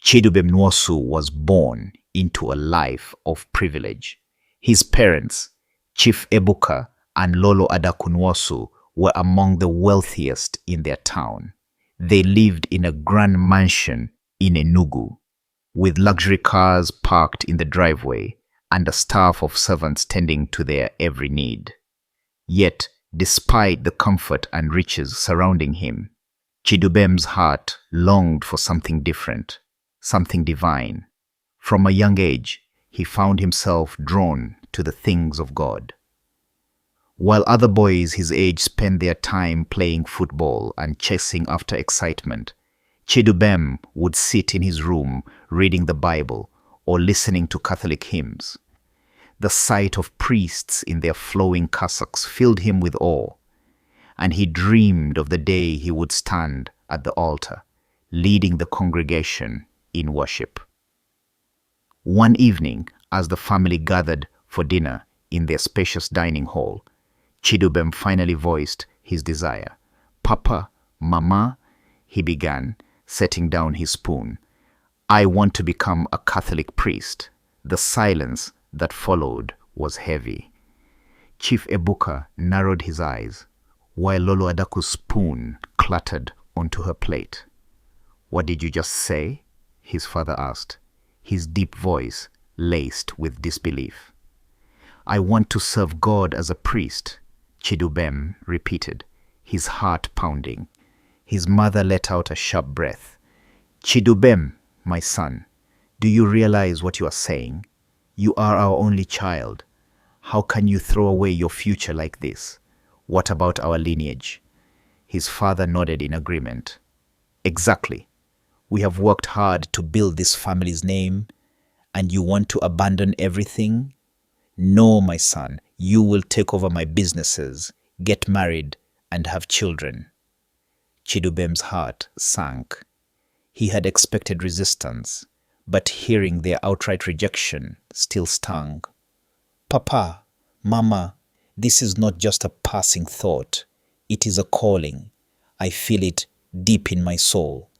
Chidubem Nwosu was born into a life of privilege. His parents, Chief Ebuka and Lolo Adaku Nwosu, were among the wealthiest in their town. They lived in a grand mansion in Enugu, with luxury cars parked in the driveway and a staff of servants tending to their every need. Yet, despite the comfort and riches surrounding him, Chidubem's heart longed for something different, something divine. From a young age, he found himself drawn to the things of God. While other boys his age spent their time playing football and chasing after excitement, Chidubem would sit in his room reading the Bible or listening to Catholic hymns. The sight of priests in their flowing cassocks filled him with awe, and he dreamed of the day he would stand at the altar, leading the congregation in worship. One evening, as the family gathered for dinner in their spacious dining hall, Chidubem finally voiced his desire. "Papa, Mama," he began, setting down his spoon, "I want to become a Catholic priest." The silence that followed was heavy. Chief Ebuka narrowed his eyes, while Lolo Adaku's spoon clattered onto her plate. "What did you just say?" his father asked, his deep voice laced with disbelief. "I want to serve God as a priest," Chidubem repeated, his heart pounding. His mother let out a sharp breath. "Chidubem, my son, do you realize what you are saying? You are our only child. How can you throw away your future like this? What about our lineage?" His father nodded in agreement. "Exactly. We have worked hard to build this family's name, and you want to abandon everything? No, my son, you will take over my businesses, get married, and have children." Chidubem's heart sank. He had expected resistance, but hearing their outright rejection still stung. "Papa, Mama, this is not just a passing thought. It is a calling. I feel it deep in my soul."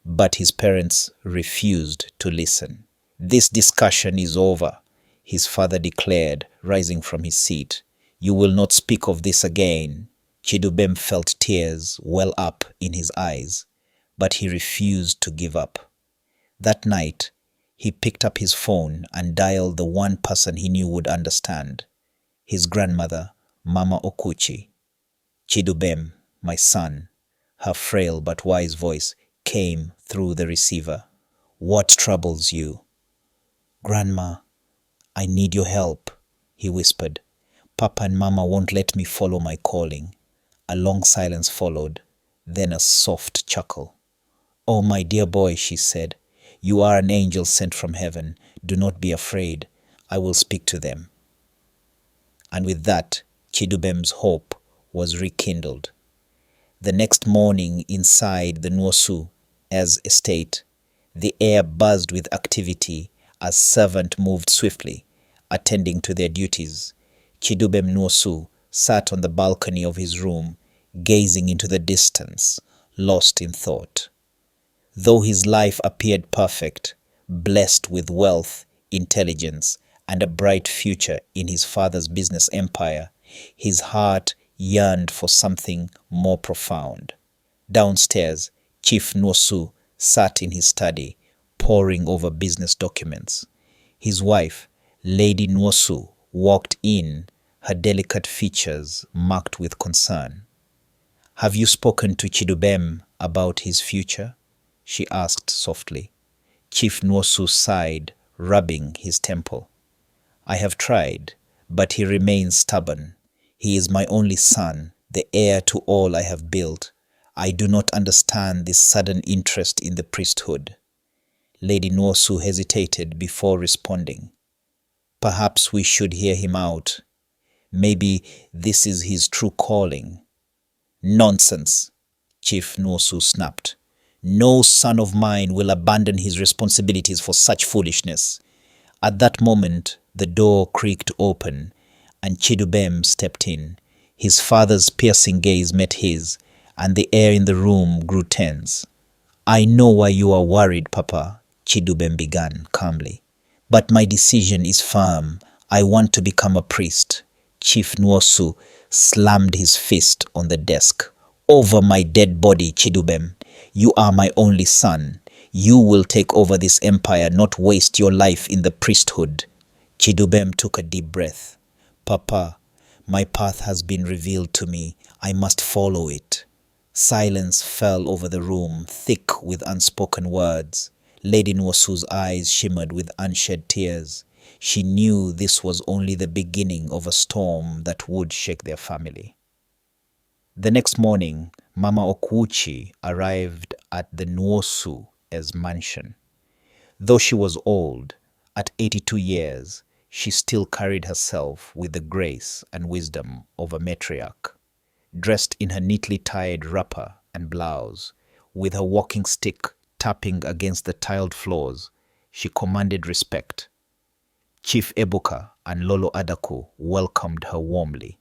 But his parents refused to listen. "This discussion is over," his father declared, rising from his seat. "You will not speak of this again." Chidubem felt tears well up in his eyes, but he refused to give up. That night, he picked up his phone and dialed the one person he knew would understand, his grandmother, Mama Okuchi. "Chidubem, my son," her frail but wise voice came through the receiver. "What troubles you?" "Grandma, I need your help," he whispered. "Papa and Mama won't let me follow my calling." A long silence followed, then a soft chuckle. "Oh, my dear boy," she said, "you are an angel sent from heaven. Do not be afraid. I will speak to them." And with that, Chidubem's hope was rekindled. The next morning, inside the Nwosu's estate, the air buzzed with activity as servants moved swiftly, attending to their duties. Chidubem Nwosu sat on the balcony of his room, gazing into the distance, lost in thought. Though his life appeared perfect, blessed with wealth, intelligence, and a bright future in his father's business empire, his heart yearned for something more profound. Downstairs, Chief Nwosu sat in his study, poring over business documents. His wife, Lady Nwosu, walked in, her delicate features marked with concern. "Have you spoken to Chidubem about his future?" she asked softly. Chief Nwosu sighed, rubbing his temple. "I have tried, but he remains stubborn. He is my only son, the heir to all I have built. I do not understand this sudden interest in the priesthood." Lady Nwosu hesitated before responding. "Perhaps we should hear him out. Maybe this is his true calling." "Nonsense," Chief Nwosu snapped. "No son of mine will abandon his responsibilities for such foolishness." At that moment, the door creaked open, and Chidubem stepped in. His father's piercing gaze met his, and the air in the room grew tense. "I know why you are worried, Papa," Chidubem began calmly. But my decision is firm. I want to become a priest. Chief Nwosu slammed his fist on the desk. Over my dead body, Chidubem. You are my only son. You will take over this empire, not waste your life in the priesthood. Chidubem took a deep breath. Papa, my path has been revealed to me. I must follow it. Silence fell over the room, thick with unspoken words. Lady Nwosu's eyes shimmered with unshed tears. She knew this was only the beginning of a storm that would shake their family. The next morning, Mama Okuchi arrived at the Nwosu's mansion. Though she was old, at 82 years, she still carried herself with the grace and wisdom of a matriarch. Dressed in her neatly tied wrapper and blouse, with her walking stick tapping against the tiled floors, she commanded respect. Chief Ebuka and Lolo Adaku welcomed her warmly,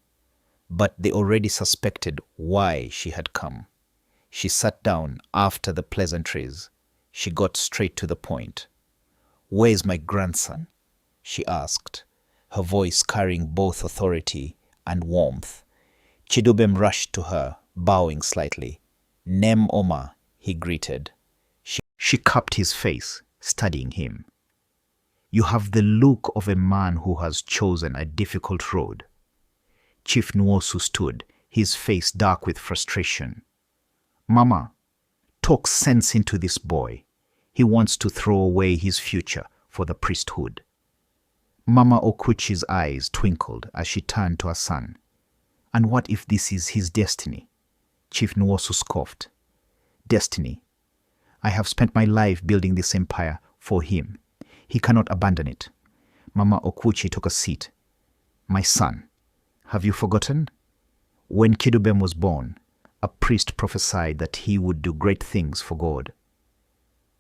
but they already suspected why she had come. She sat down after the pleasantries. She got straight to the point. "Where is my grandson?" she asked, her voice carrying both authority and warmth. Chidubem rushed to her, bowing slightly. "Nem Oma," he greeted. She cupped his face, studying him. "You have the look of a man who has chosen a difficult road." Chief Nwosu stood, his face dark with frustration. "Mama, talk sense into this boy. He wants to throw away his future for the priesthood." Mama Okuchi's eyes twinkled as she turned to her son. "And what if this is his destiny?" Chief Nwosu scoffed. "Destiny? I have spent my life building this empire for him. He cannot abandon it." Mama Okuchi took a seat. "My son, have you forgotten? When Chidubem was born, a priest prophesied that he would do great things for God."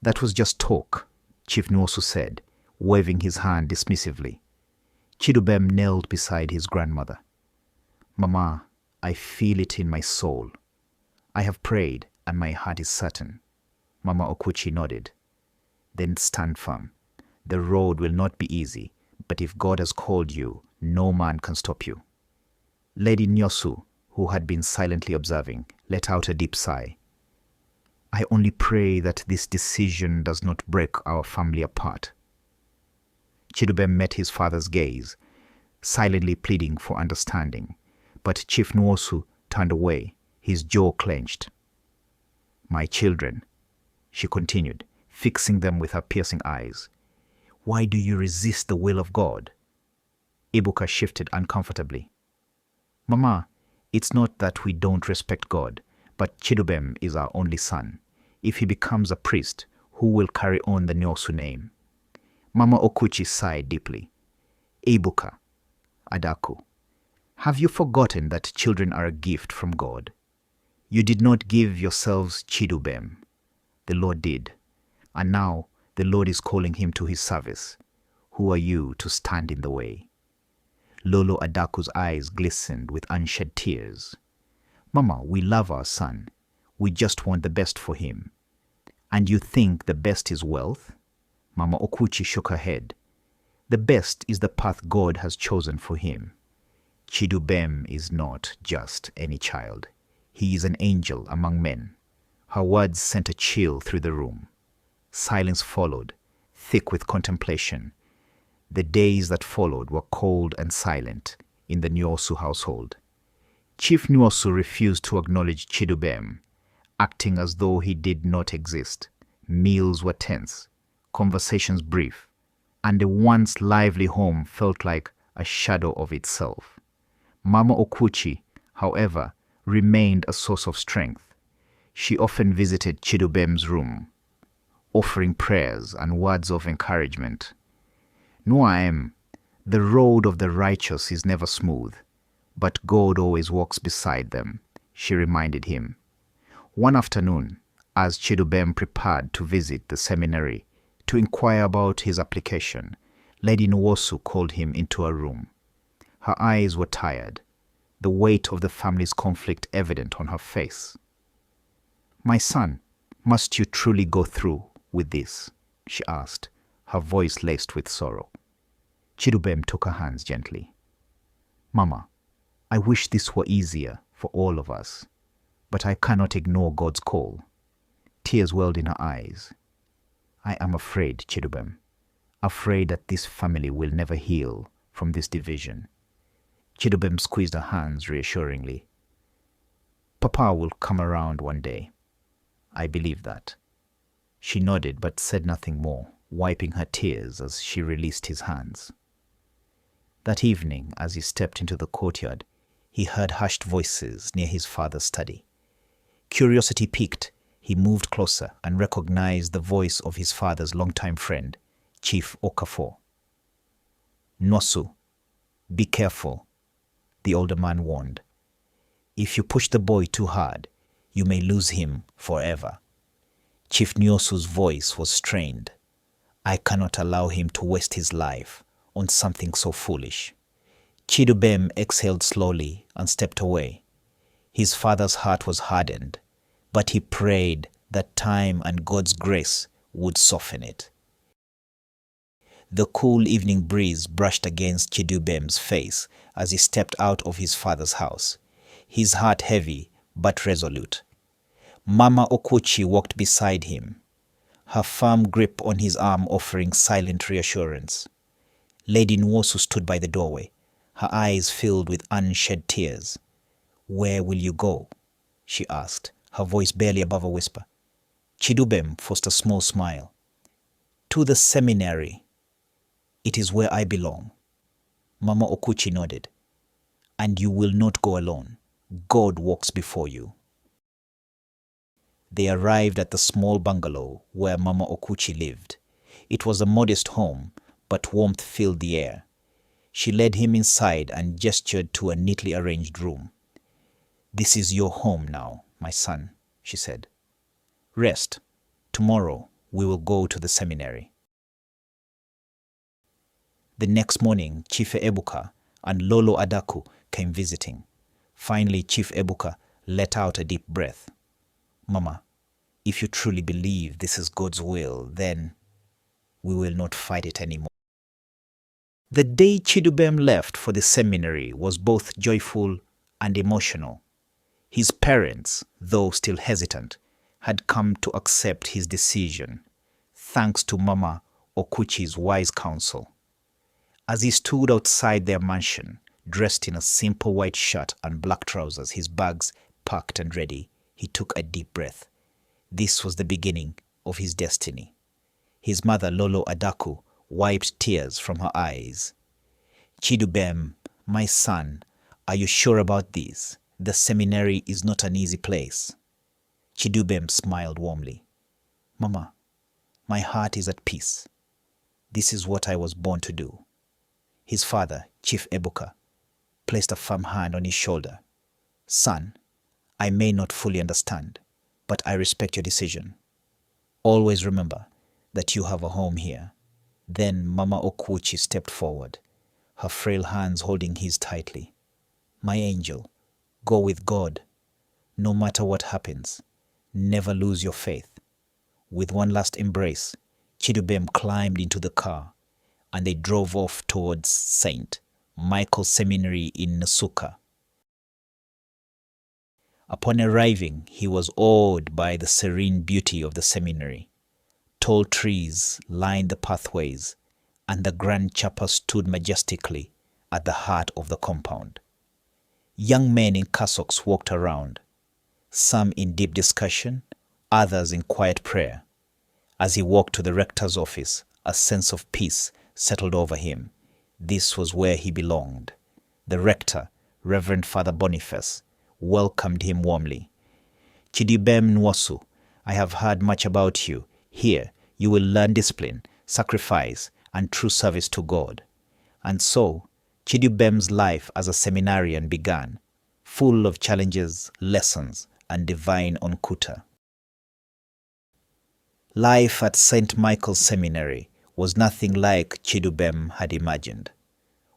"That was just talk," Chief Nwosu said, waving his hand dismissively. Chidubem knelt beside his grandmother. "Mama, I feel it in my soul. I have prayed and my heart is certain." Mama Okuchi nodded. "Then stand firm. The road will not be easy, but if God has called you, no man can stop you." Lady Nyosu, who had been silently observing, let out a deep sigh. "I only pray that this decision does not break our family apart." Chidubem met his father's gaze, silently pleading for understanding, but Chief Nwosu turned away, his jaw clenched. "My children," she continued, fixing them with her piercing eyes, "why do you resist the will of God?" Ibuka shifted uncomfortably. "Mama, it's not that we don't respect God, but Chidubem is our only son. If he becomes a priest, who will carry on the Nyosu name?" Mama Okuchi sighed deeply. "Ibuka, Adaku, have you forgotten that children are a gift from God? You did not give yourselves Chidubem. The Lord did. And now the Lord is calling him to his service. Who are you to stand in the way?" Lolo Adaku's eyes glistened with unshed tears. "Mama, we love our son. We just want the best for him." "And you think the best is wealth?" Mama Okuchi shook her head. "The best is the path God has chosen for him. Chidubem is not just any child. He is an angel among men." Her words sent a chill through the room. Silence followed, thick with contemplation. The days that followed were cold and silent in the Nwosu household. Chief Nwosu refused to acknowledge Chidubem, acting as though he did not exist. Meals were tense, conversations brief, and the once lively home felt like a shadow of itself. Mama Okuchi, however, remained a source of strength. She often visited Chidubem's room, offering prayers and words of encouragement. "Nuaem, the road of the righteous is never smooth, but God always walks beside them," she reminded him. One afternoon, as Chidubem prepared to visit the seminary to inquire about his application, Lady Nwosu called him into a room. Her eyes were tired, the weight of the family's conflict evident on her face. "My son, must you truly go through with this?" she asked, her voice laced with sorrow. Chidubem took her hands gently. Mama, I wish this were easier for all of us, but I cannot ignore God's call. Tears welled in her eyes. I am afraid, Chidubem, afraid that this family will never heal from this division. Chidubem squeezed her hands reassuringly. Papa will come around one day. I believe that. She nodded but said nothing more, wiping her tears as she released his hands. That evening, as he stepped into the courtyard, he heard hushed voices near his father's study. Curiosity piqued, he moved closer and recognized the voice of his father's longtime friend, Chief Okafor. Nwosu, be careful, the older man warned. If you push the boy too hard, you may lose him forever. Chief Nwosu's voice was strained. I cannot allow him to waste his life on something so foolish. Chidubem exhaled slowly and stepped away. His father's heart was hardened, but he prayed that time and God's grace would soften it. The cool evening breeze brushed against Chidubem's face as he stepped out of his father's house, his heart heavy but resolute. Mama Okuchi walked beside him, her firm grip on his arm offering silent reassurance. Lady Nwosu stood by the doorway, her eyes filled with unshed tears. Where will you go? She asked, her voice barely above a whisper. Chidubem forced a small smile. To the seminary. It is where I belong. Mama Okuchi nodded. And you will not go alone. God walks before you. They arrived at the small bungalow where Mama Okuchi lived. It was a modest home, but warmth filled the air. She led him inside and gestured to a neatly arranged room. This is your home now, my son, she said. Rest. Tomorrow we will go to the seminary. The next morning, Chief Ebuka and Lolo Adaku came visiting. Finally, Chief Ebuka let out a deep breath. Mama, if you truly believe this is God's will, then we will not fight it anymore. The day Chidubem left for the seminary was both joyful and emotional. His parents, though still hesitant, had come to accept his decision, thanks to Mama Okuchi's wise counsel. As he stood outside their mansion, dressed in a simple white shirt and black trousers, his bags packed and ready, he took a deep breath. This was the beginning of his destiny. His mother, Lolo Adaku, wiped tears from her eyes. Chidubem, my son, are you sure about this? The seminary is not an easy place. Chidubem smiled warmly. Mama, my heart is at peace. This is what I was born to do. His father, Chief Ebuka, placed a firm hand on his shoulder. Son, I may not fully understand, but I respect your decision. Always remember that you have a home here. Then Mama Okuchi stepped forward, her frail hands holding his tightly. My angel, go with God. No matter what happens, never lose your faith. With one last embrace, Chidubem climbed into the car, and they drove off towards St. Michael's Seminary in Nasuka. Upon arriving, he was awed by the serene beauty of the seminary. Tall trees lined the pathways, and the grand chapel stood majestically at the heart of the compound. Young men in cassocks walked around, some in deep discussion, others in quiet prayer. As he walked to the rector's office, a sense of peace settled over him. This was where he belonged. The rector, Reverend Father Boniface, welcomed him warmly. Chidubem Nwosu, I have heard much about you. Here, you will learn discipline, sacrifice, and true service to God. And so, Chidubem's life as a seminarian began, full of challenges, lessons, and divine onkuta. Life at St. Michael's Seminary was nothing like Chidubem had imagined.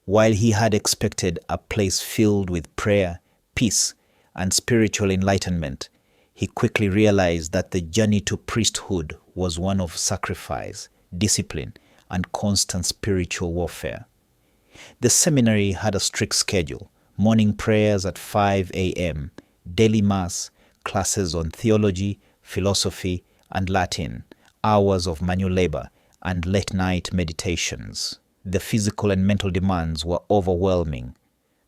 While he had expected a place filled with prayer, peace, and spiritual enlightenment, he quickly realized that the journey to priesthood was one of sacrifice, discipline, and constant spiritual warfare. The seminary had a strict schedule: morning prayers at 5 a.m., daily mass, classes on theology, philosophy, and Latin, hours of manual labor, and late-night meditations. The physical and mental demands were overwhelming,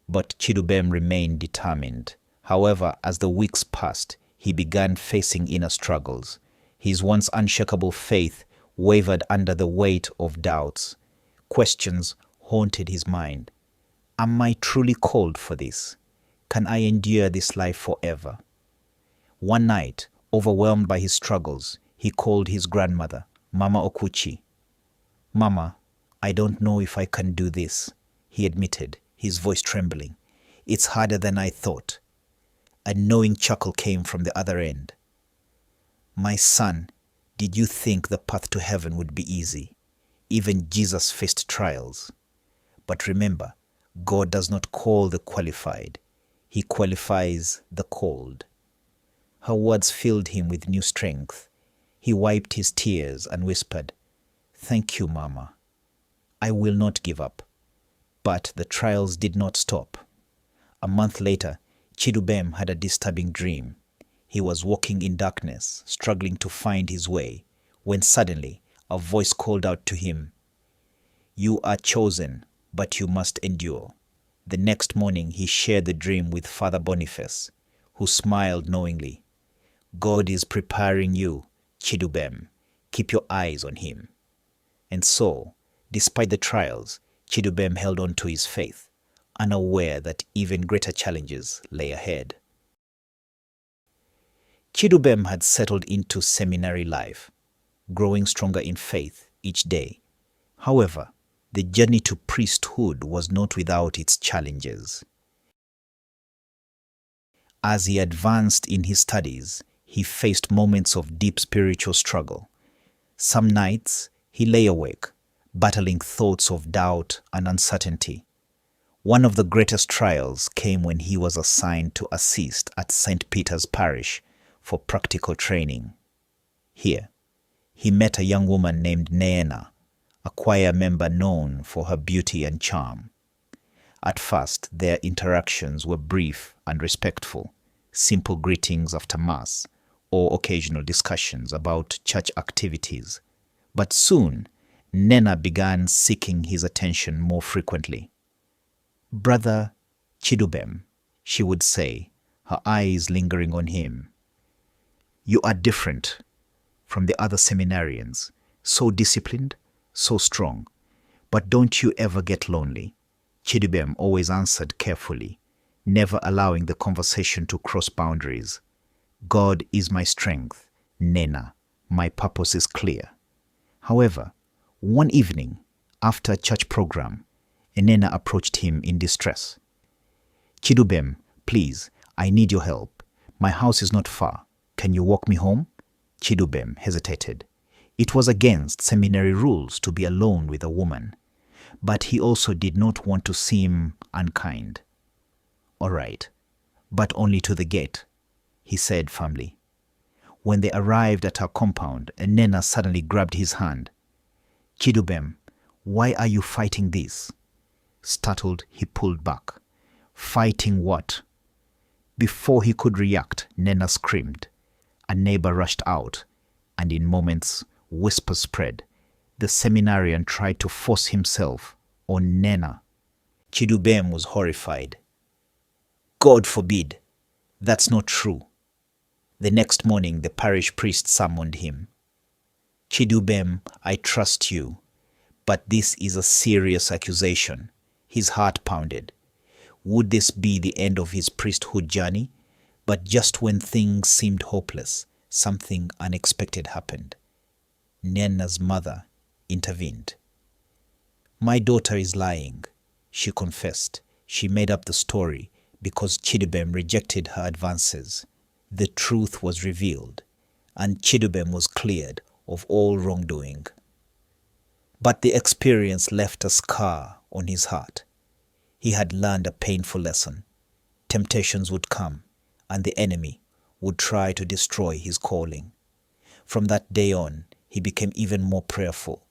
but Chidubem remained determined. However, as the weeks passed, he began facing inner struggles. His once unshakable faith wavered under the weight of doubts. Questions haunted his mind. Am I truly called for this? Can I endure this life forever? One night, overwhelmed by his struggles, he called his grandmother, Mama Okuchi. "Mama, I don't know if I can do this," he admitted, his voice trembling. "It's harder than I thought." A knowing chuckle came from the other end. "My son, did you think the path to heaven would be easy? Even Jesus faced trials. But remember, God does not call the qualified. He qualifies the called." Her words filled him with new strength. He wiped his tears and whispered, "Thank you, Mama. I will not give up." But the trials did not stop. A month later, Chidubem had a disturbing dream. He was walking in darkness, struggling to find his way, when suddenly a voice called out to him, "You are chosen, but you must endure." The next morning, he shared the dream with Father Boniface, who smiled knowingly. "God is preparing you, Chidubem. Keep your eyes on him." And so, despite the trials, Chidubem held on to his faith, unaware that even greater challenges lay ahead. Chidubem had settled into seminary life, growing stronger in faith each day. However, the journey to priesthood was not without its challenges. As he advanced in his studies, he faced moments of deep spiritual struggle. Some nights, he lay awake, battling thoughts of doubt and uncertainty. One of the greatest trials came when he was assigned to assist at St. Peter's Parish for practical training. Here, he met a young woman named Neena, a choir member known for her beauty and charm. At first, their interactions were brief and respectful, simple greetings after Mass, or occasional discussions about church activities. But soon, Nena began seeking his attention more frequently. "Brother Chidubem," she would say, her eyes lingering on him. "You are different from the other seminarians, so disciplined, so strong. But don't you ever get lonely?" Chidubem always answered carefully, never allowing the conversation to cross boundaries. "God is my strength, Nena. My purpose is clear." However, one evening, after a church program, Nena approached him in distress. "Chidubem, please, I need your help. My house is not far. Can you walk me home?" Chidubem hesitated. It was against seminary rules to be alone with a woman, but he also did not want to seem unkind. "All right, but only to the gate," he said firmly. When they arrived at her compound, Nena suddenly grabbed his hand. "Chidubem, why are you fighting this?" Startled, he pulled back. "Fighting what?" Before he could react, Nena screamed. A neighbor rushed out, and in moments, whispers spread. The seminarian tried to force himself on Nena. Chidubem was horrified. "God forbid! That's not true." The next morning, the parish priest summoned him. "Chidubem, I trust you, but this is a serious accusation." His heart pounded. Would this be the end of his priesthood journey? But just when things seemed hopeless, something unexpected happened. Nena's mother intervened. "My daughter is lying," she confessed. She made up the story because Chidubem rejected her advances. The truth was revealed, and Chidubem was cleared of all wrongdoing. But the experience left a scar on his heart. He had learned a painful lesson. Temptations would come, and the enemy would try to destroy his calling. From that day on, he became even more prayerful,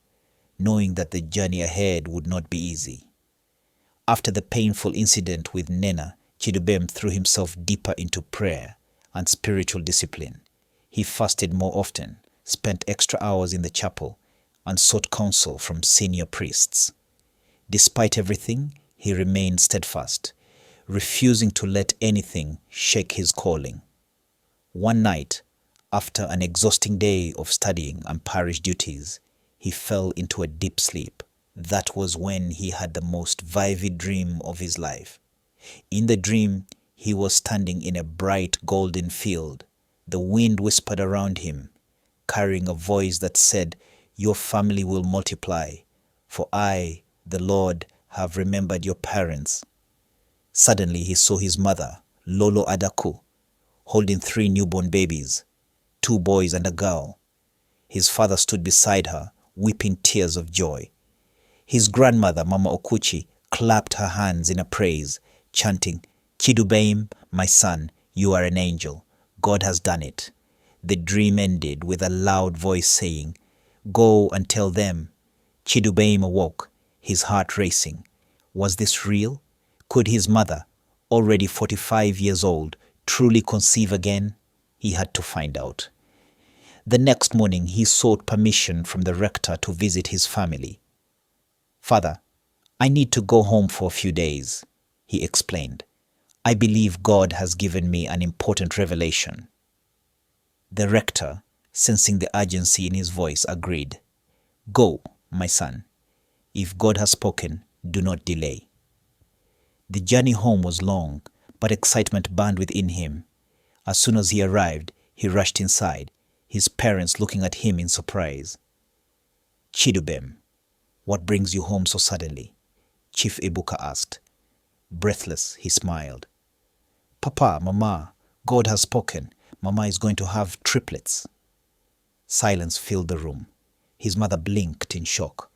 knowing that the journey ahead would not be easy. After the painful incident with Nena, Chidubem threw himself deeper into prayer and spiritual discipline. He fasted more often, spent extra hours in the chapel, and sought counsel from senior priests. Despite everything, he remained steadfast, refusing to let anything shake his calling. One night, after an exhausting day of studying and parish duties, he fell into a deep sleep. That was when he had the most vivid dream of his life. In the dream, he was standing in a bright golden field. The wind whispered around him, carrying a voice that said, "Your family will multiply, for I, the Lord, have remembered your parents." Suddenly he saw his mother, Lolo Adaku, holding 3 newborn babies, 2 boys and a girl. His father stood beside her, weeping tears of joy. His grandmother, Mama Okuchi, clapped her hands in a praise, chanting, "Chidubem, my son, you are an angel. God has done it." The dream ended with a loud voice saying, "Go and tell them." Chidubem awoke, his heart racing. Was this real? Could his mother, already 45 years old, truly conceive again? He had to find out. The next morning, he sought permission from the rector to visit his family. "Father, I need to go home for a few days," he explained. "I believe God has given me an important revelation." The rector, sensing the urgency in his voice, agreed. "Go, my son. If God has spoken, do not delay." The journey home was long, but excitement burned within him. As soon as he arrived, he rushed inside, his parents looking at him in surprise. "Chidubem, what brings you home so suddenly?" Chief Ebuka asked. Breathless, he smiled. "Papa, Mama, God has spoken. Mama is going to have triplets." Silence filled the room. His mother blinked in shock,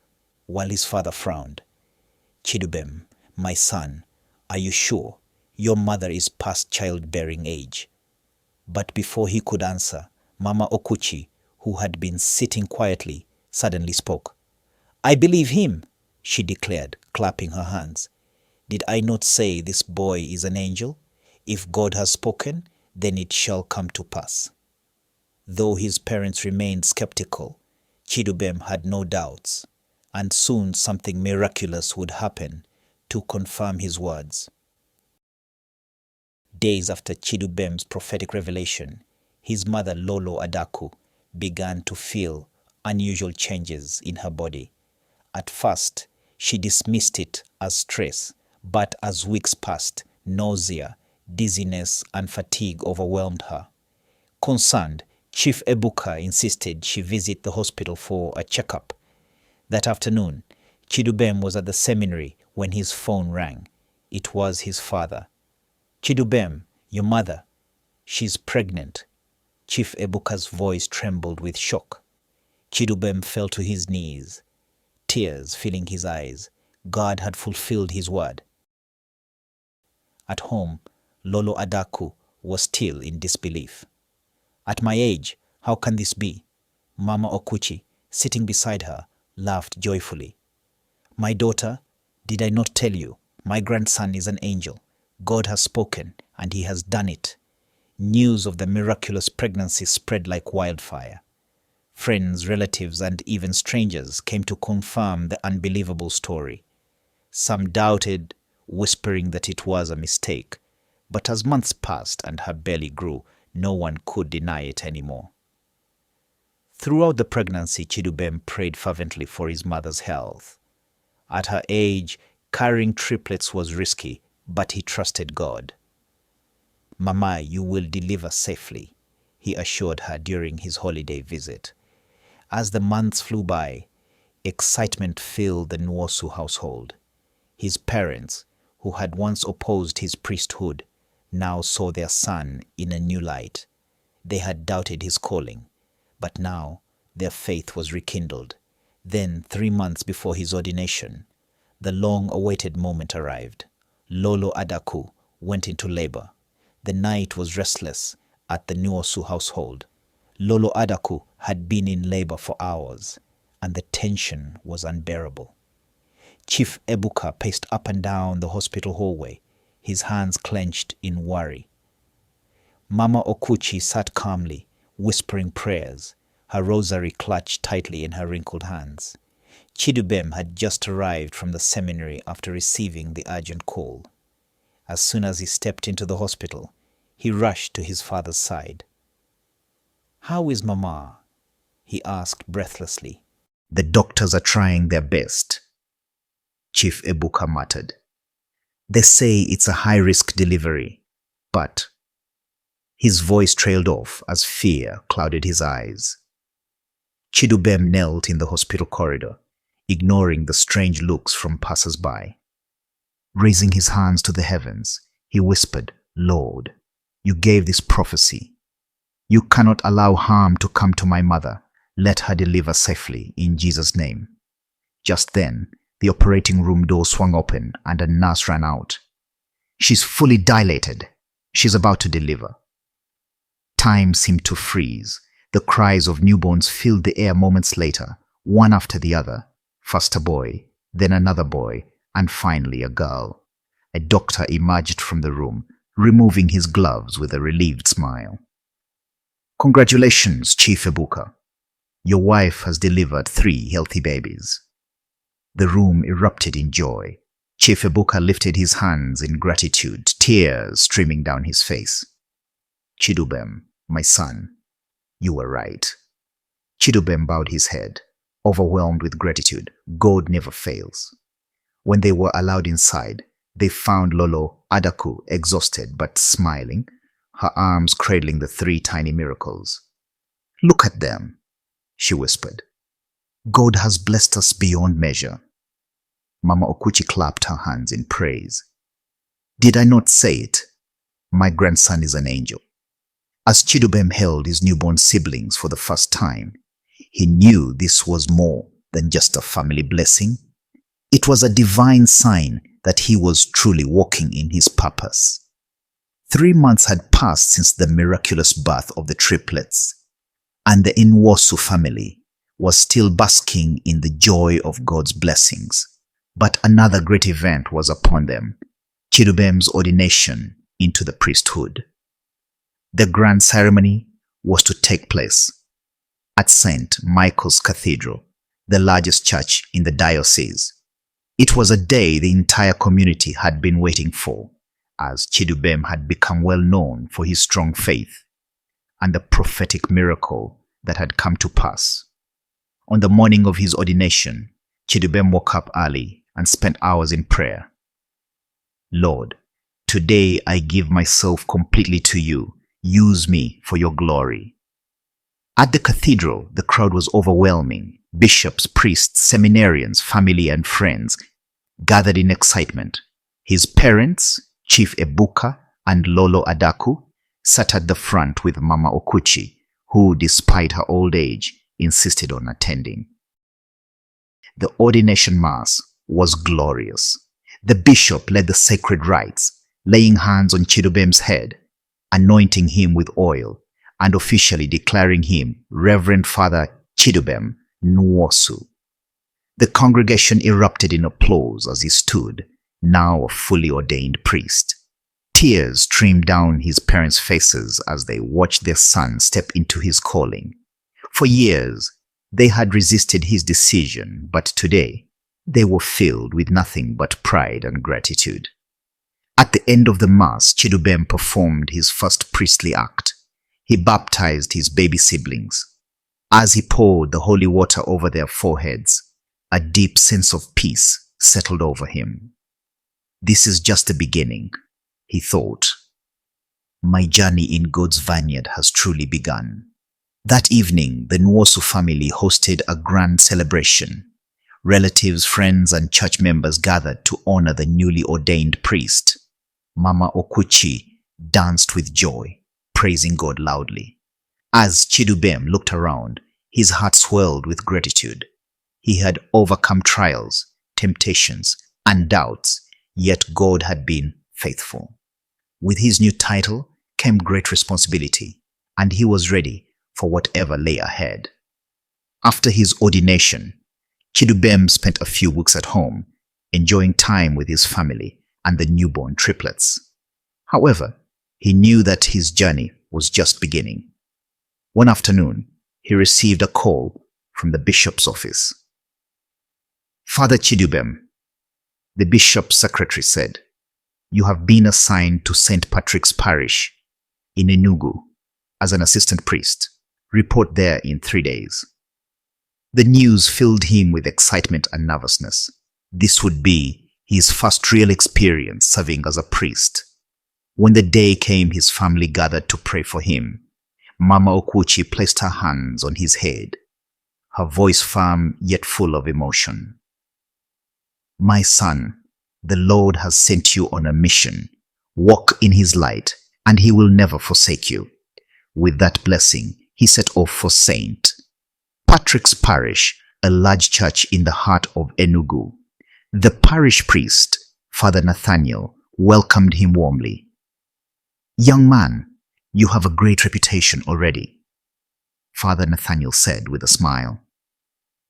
while his father frowned. "Chidubem, my son, are you sure? Your mother is past childbearing age." But before he could answer, Mama Okuchi, who had been sitting quietly, suddenly spoke. "I believe him," she declared, clapping her hands. "Did I not say this boy is an angel? If God has spoken, then it shall come to pass." Though his parents remained skeptical, Chidubem had no doubts, and soon something miraculous would happen to confirm his words. Days after Chidubem's prophetic revelation, his mother Lolo Adaku began to feel unusual changes in her body. At first, she dismissed it as stress, but as weeks passed, nausea, dizziness, and fatigue overwhelmed her. Concerned, Chief Ebuka insisted she visit the hospital for a checkup. That afternoon, Chidubem was at the seminary when his phone rang. It was his father. "Chidubem, your mother. She's pregnant." Chief Ebuka's voice trembled with shock. Chidubem fell to his knees, tears filling his eyes. God had fulfilled his word. At home, Lolo Adaku was still in disbelief. "At my age, how can this be?" Mama Okuchi, sitting beside her, laughed joyfully. "My daughter, did I not tell you? My grandson is an angel. God has spoken, and he has done it." News of the miraculous pregnancy spread like wildfire. Friends, relatives, and even strangers came to confirm the unbelievable story. Some doubted, whispering that it was a mistake. But as months passed and her belly grew, no one could deny it anymore. Throughout the pregnancy, Chidubem prayed fervently for his mother's health. At her age, carrying triplets was risky, but he trusted God. "Mama, you will deliver safely," he assured her during his holiday visit. As the months flew by, excitement filled the Nwosu household. His parents, who had once opposed his priesthood, now saw their son in a new light. They had doubted his calling, but now their faith was rekindled. Then, 3 months before his ordination, the long-awaited moment arrived. Lolo Adaku went into labor. The night was restless at the Nwosu household. Lolo Adaku had been in labor for hours, and the tension was unbearable. Chief Ebuka paced up and down the hospital hallway, his hands clenched in worry. Mama Okuchi sat calmly, whispering prayers, her rosary clutched tightly in her wrinkled hands. Chidubem had just arrived from the seminary after receiving the urgent call. As soon as he stepped into the hospital, he rushed to his father's side. "How is Mama?" he asked breathlessly. "The doctors are trying their best," Chief Ebuka muttered. "They say it's a high-risk delivery, but..." His voice trailed off as fear clouded his eyes. Chidubem knelt in the hospital corridor, ignoring the strange looks from passers-by. Raising his hands to the heavens, he whispered, "Lord, you gave this prophecy. You cannot allow harm to come to my mother. Let her deliver safely in Jesus' name." Just then, the operating room door swung open and a nurse ran out. "She's fully dilated. She's about to deliver." Time seemed to freeze. The cries of newborns filled the air moments later, one after the other. First a boy, then another boy, and finally a girl. A doctor emerged from the room, removing his gloves with a relieved smile. "Congratulations, Chief Ebuka. Your wife has delivered 3 healthy babies." The room erupted in joy. Chief Ebuka lifted his hands in gratitude, tears streaming down his face. "Chidubem, my son, you were right." Chidubem bowed his head, overwhelmed with gratitude. God never fails. When they were allowed inside, they found Lolo Adaku exhausted but smiling, her arms cradling the 3 tiny miracles. "Look at them," she whispered. "God has blessed us beyond measure." Mama Okuchi clapped her hands in praise. "Did I not say it? My grandson is an angel." As Chidubem held his newborn siblings for the first time, he knew this was more than just a family blessing. It was a divine sign that he was truly walking in his purpose. 3 months had passed since the miraculous birth of the triplets, and the Nwosu family was still basking in the joy of God's blessings. But another great event was upon them: Chidubem's ordination into the priesthood. The grand ceremony was to take place at St. Michael's Cathedral, the largest church in the diocese. It was a day the entire community had been waiting for, as Chidubem had become well known for his strong faith and the prophetic miracle that had come to pass. On the morning of his ordination, Chidubem woke up early and spent hours in prayer. "Lord, today I give myself completely to you. Use me for your glory." At the cathedral, the crowd was overwhelming. Bishops, priests, seminarians, family and friends gathered in excitement. His parents, Chief Ebuka and Lolo Adaku, sat at the front with Mama Okuchi, who, despite her old age, insisted on attending. The ordination mass was glorious. The bishop led the sacred rites, laying hands on Chidubem's head, anointing him with oil, and officially declaring him Reverend Father Chidubem Nwosu. The congregation erupted in applause as he stood, now a fully ordained priest. Tears streamed down his parents' faces as they watched their son step into his calling. For years, they had resisted his decision, but today, they were filled with nothing but pride and gratitude. At the end of the Mass, Chidubem performed his first priestly act. He baptized his baby siblings. As he poured the holy water over their foreheads, a deep sense of peace settled over him. "This is just the beginning," he thought. "My journey in God's vineyard has truly begun." That evening, the Nwosu family hosted a grand celebration. Relatives, friends, and church members gathered to honor the newly ordained priest. Mama Okuchi danced with joy, praising God loudly. As Chidubem looked around, his heart swelled with gratitude. He had overcome trials, temptations, and doubts, yet God had been faithful. With his new title came great responsibility, and he was ready for whatever lay ahead. After his ordination, Chidubem spent a few weeks at home, enjoying time with his family and the newborn triplets. However, he knew that his journey was just beginning. One afternoon, he received a call from the bishop's office. "Father Chidubem," the bishop's secretary said, "you have been assigned to St. Patrick's Parish in Enugu as an assistant priest. Report there in 3 days." The news filled him with excitement and nervousness. This would be his first real experience serving as a priest. When the day came, his family gathered to pray for him. Mama Okuchi placed her hands on his head, her voice firm yet full of emotion. "My son, the Lord has sent you on a mission. Walk in his light, and he will never forsake you." With that blessing, he set off for St. Patrick's Parish, a large church in the heart of Enugu. The parish priest, Father Nathaniel, welcomed him warmly. "Young man, you have a great reputation already," Father Nathaniel said with a smile.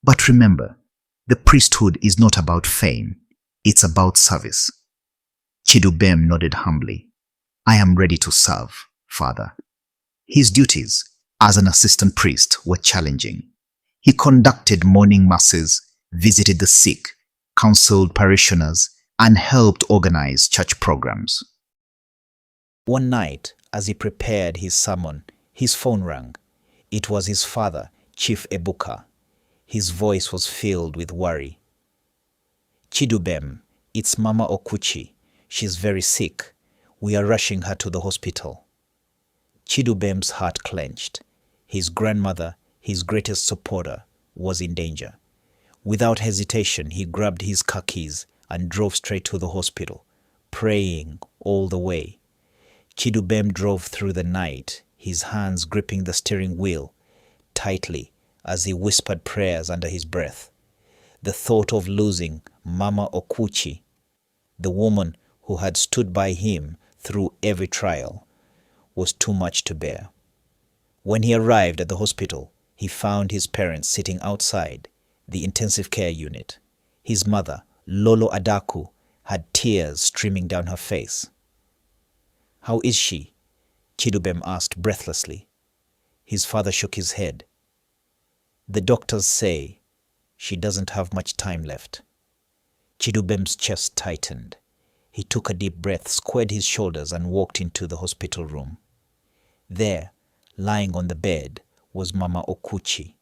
"But remember, the priesthood is not about fame, it's about service." Chidubem nodded humbly. "I am ready to serve, Father." His duties as an assistant priest were challenging. He conducted morning masses, visited the sick, counseled parishioners, and helped organize church programs. One night, as he prepared his sermon, his phone rang. It was his father, Chief Ebuka. His voice was filled with worry. "Chidubem, it's Mama Okuchi. She's very sick. We are rushing her to the hospital." Chidubem's heart clenched. His grandmother, his greatest supporter, was in danger. Without hesitation, he grabbed his car keys and drove straight to the hospital, praying all the way. Chidubem drove through the night, his hands gripping the steering wheel tightly as he whispered prayers under his breath. The thought of losing Mama Okuchi, the woman who had stood by him through every trial, was too much to bear. When he arrived at the hospital, he found his parents sitting outside the intensive care unit. His mother, Lolo Adaku, had tears streaming down her face. "How is she?" Chidubem asked breathlessly. His father shook his head. "The doctors say she doesn't have much time left." Chidubem's chest tightened. He took a deep breath, squared his shoulders, and walked into the hospital room. There, lying on the bed, was Mama Okuchi.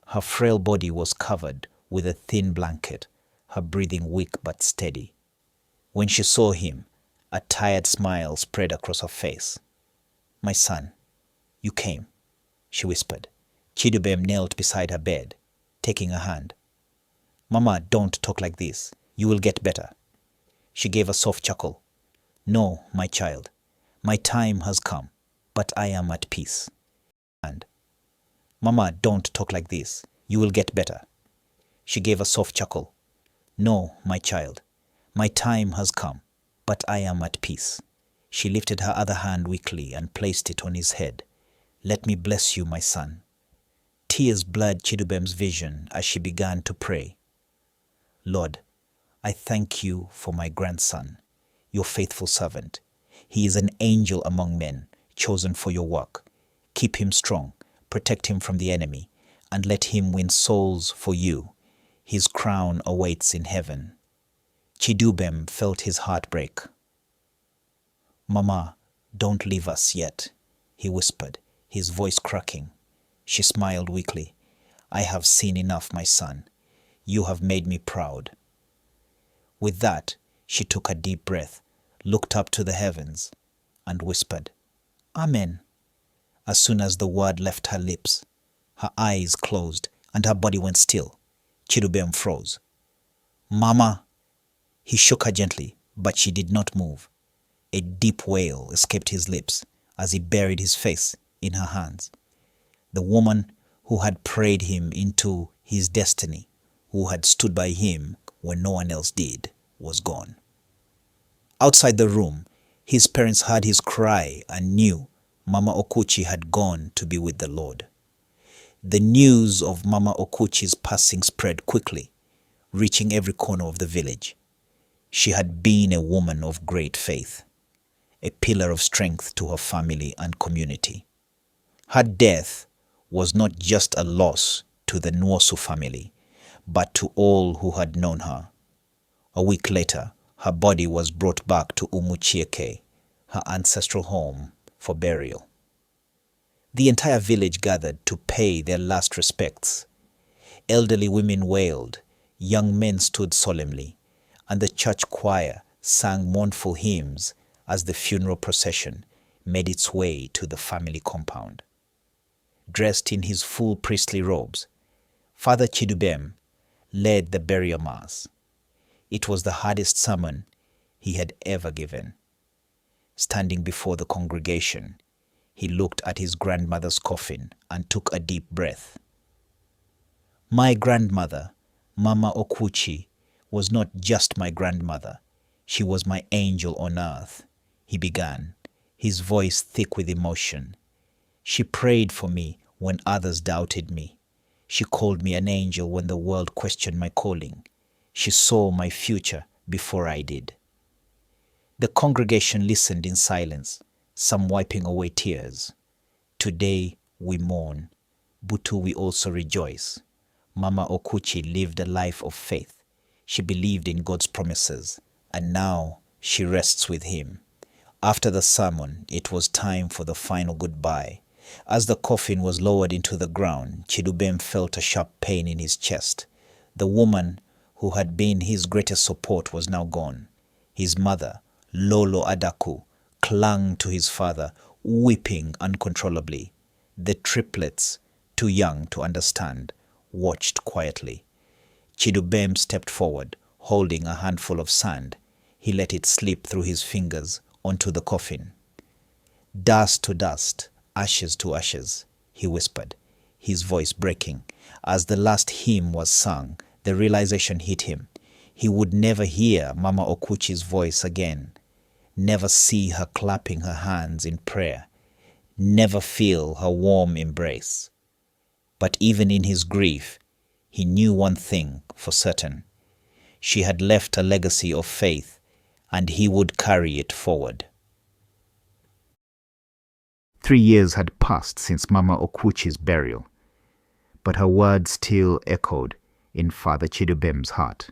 Her frail body was covered with a thin blanket, her breathing weak but steady. When she saw him, a tired smile spread across her face. "My son, you came," she whispered. Chidubem knelt beside her bed, taking her hand. "Mama, don't talk like this. You will get better." She gave a soft chuckle. "No, my child. My time has come, but I am at peace." And, "Mama, don't talk like this. You will get better." She gave a soft chuckle. "No, my child. My time has come, but I am at peace." She lifted her other hand weakly and placed it on his head. "Let me bless you, my son." Tears blurred Chidubem's vision as she began to pray. "Lord, I thank you for my grandson, your faithful servant. He is an angel among men, chosen for your work. Keep him strong, protect him from the enemy, and let him win souls for you. His crown awaits in heaven." Chidubem felt his heart break. "Mama, don't leave us yet," he whispered, his voice cracking. She smiled weakly. "I have seen enough, my son. You have made me proud." With that, she took a deep breath, looked up to the heavens, and whispered, "Amen." As soon as the word left her lips, her eyes closed and her body went still. Chidubem froze. "Mama!" He shook her gently, but she did not move. A deep wail escaped his lips as he buried his face in her hands. The woman who had prayed him into his destiny, who had stood by him when no one else did, was gone. Outside the room, his parents heard his cry and knew Mama Okuchi had gone to be with the Lord. The news of Mama Okuchi's passing spread quickly, reaching every corner of the village. She had been a woman of great faith, a pillar of strength to her family and community. Her death was not just a loss to the Nwosu family, but to all who had known her. A week later, her body was brought back to Umuchieke, her ancestral home, for burial. The entire village gathered to pay their last respects. Elderly women wailed, young men stood solemnly, and the church choir sang mournful hymns as the funeral procession made its way to the family compound. Dressed in his full priestly robes, Father Chidubem led the burial mass. It was the hardest sermon he had ever given. Standing before the congregation, he looked at his grandmother's coffin and took a deep breath. My grandmother, Mama Okuchi, was not just my grandmother. She was my angel on earth, he began, his voice thick with emotion. She prayed for me when others doubted me. She called me an angel when the world questioned my calling. She saw my future before I did. The congregation listened in silence, some wiping away tears. Today we mourn. Butu we also rejoice. Mama Okuchi lived a life of faith. She believed in God's promises, and now she rests with Him. After the sermon, it was time for the final goodbye. As the coffin was lowered into the ground, Chidubem felt a sharp pain in his chest. The woman who had been his greatest support was now gone. His mother, Lolo Adaku, clung to his father, weeping uncontrollably. The triplets, too young to understand, watched quietly. Chidubem stepped forward, holding a handful of sand. He let it slip through his fingers onto the coffin. Dust to dust, ashes to ashes, he whispered, his voice breaking. As the last hymn was sung, the realization hit him. He would never hear Mama Okuchi's voice again, never see her clapping her hands in prayer, never feel her warm embrace. But even in his grief, he knew one thing for certain. She had left a legacy of faith, and he would carry it forward. 3 years had passed since Mama Okuchi's burial, but her words still echoed in Father Chidubem's heart.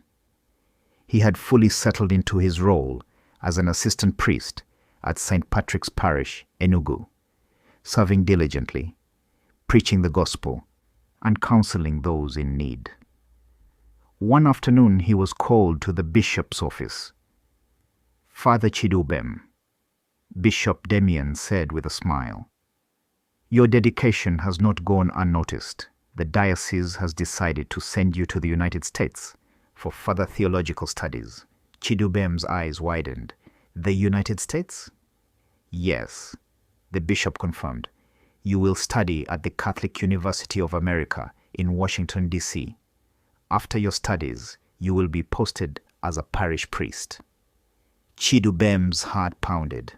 He had fully settled into his role as an assistant priest at St. Patrick's Parish, Enugu, serving diligently, preaching the gospel, and counseling those in need. One afternoon he was called to the bishop's office. Father Chidubem, Bishop Demian said with a smile, "Your dedication has not gone unnoticed. The diocese has decided to send you to the United States for further theological studies." Chidubem's eyes widened. "The United States?" "Yes," the bishop confirmed. "You will study at the Catholic University of America in Washington, D.C. After your studies, you will be posted as a parish priest." Chidubem's heart pounded.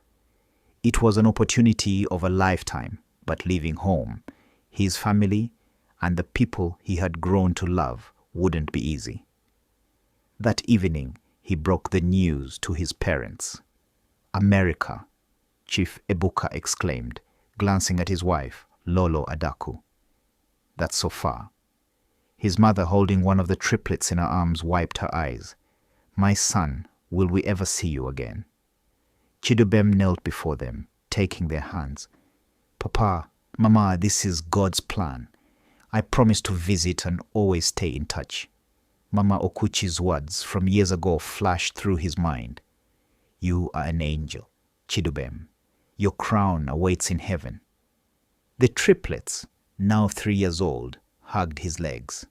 It was an opportunity of a lifetime, but leaving home, his family, and the people he had grown to love wouldn't be easy. That evening, he broke the news to his parents. "America," Chief Ebuka exclaimed, glancing at his wife, Lolo Adaku. "That's so far." His mother, holding one of the triplets in her arms, wiped her eyes. "My son, will we ever see you again?" Chidubem knelt before them, taking their hands. "Papa, Mama, this is God's plan. I promise to visit and always stay in touch." Mama Okuchi's words from years ago flashed through his mind. "You are an angel, Chidubem. Your crown awaits in heaven." The triplets, now 3 years old, hugged his legs.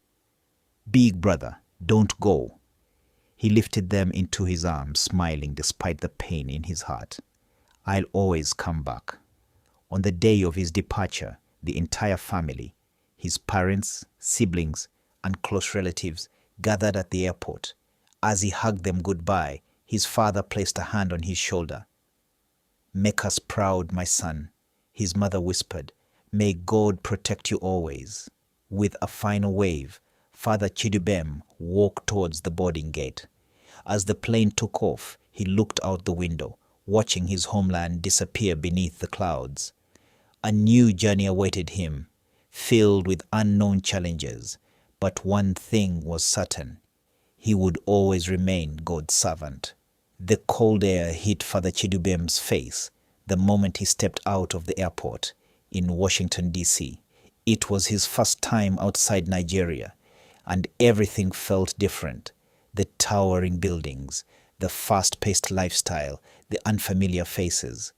"Big brother, don't go." He lifted them into his arms, smiling despite the pain in his heart. "I'll always come back." On the day of his departure, the entire family, his parents, siblings, and close relatives, gathered at the airport. As he hugged them goodbye, his father placed a hand on his shoulder. "Make us proud, my son," his mother whispered. "May God protect you always." With a final wave, Father Chidubem walked towards the boarding gate. As the plane took off, he looked out the window, watching his homeland disappear beneath the clouds. A new journey awaited him, filled with unknown challenges, but one thing was certain: he would always remain God's servant. The cold air hit Father Chidubem's face the moment he stepped out of the airport in Washington, D.C. It was his first time outside Nigeria, and everything felt different. The towering buildings, the fast-paced lifestyle, the unfamiliar faces.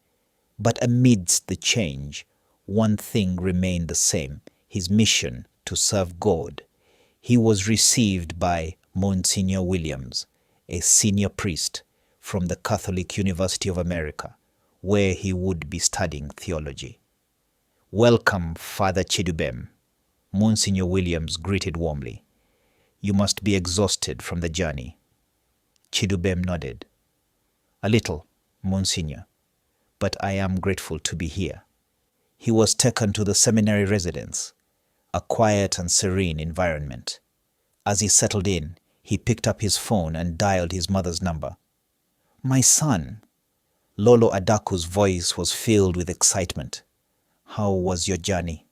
But amidst the change, one thing remained the same: his mission to serve God. He was received by Monsignor Williams, a senior priest from the Catholic University of America, where he would be studying theology. "Welcome, Father Chidubem," Monsignor Williams greeted warmly. "You must be exhausted from the journey." Chidubem nodded. "A little, Monsignor, but I am grateful to be here." He was taken to the seminary residence, a quiet and serene environment. As he settled in, he picked up his phone and dialed his mother's number. "My son," Lolo Adaku's voice was filled with excitement. "How was your journey?"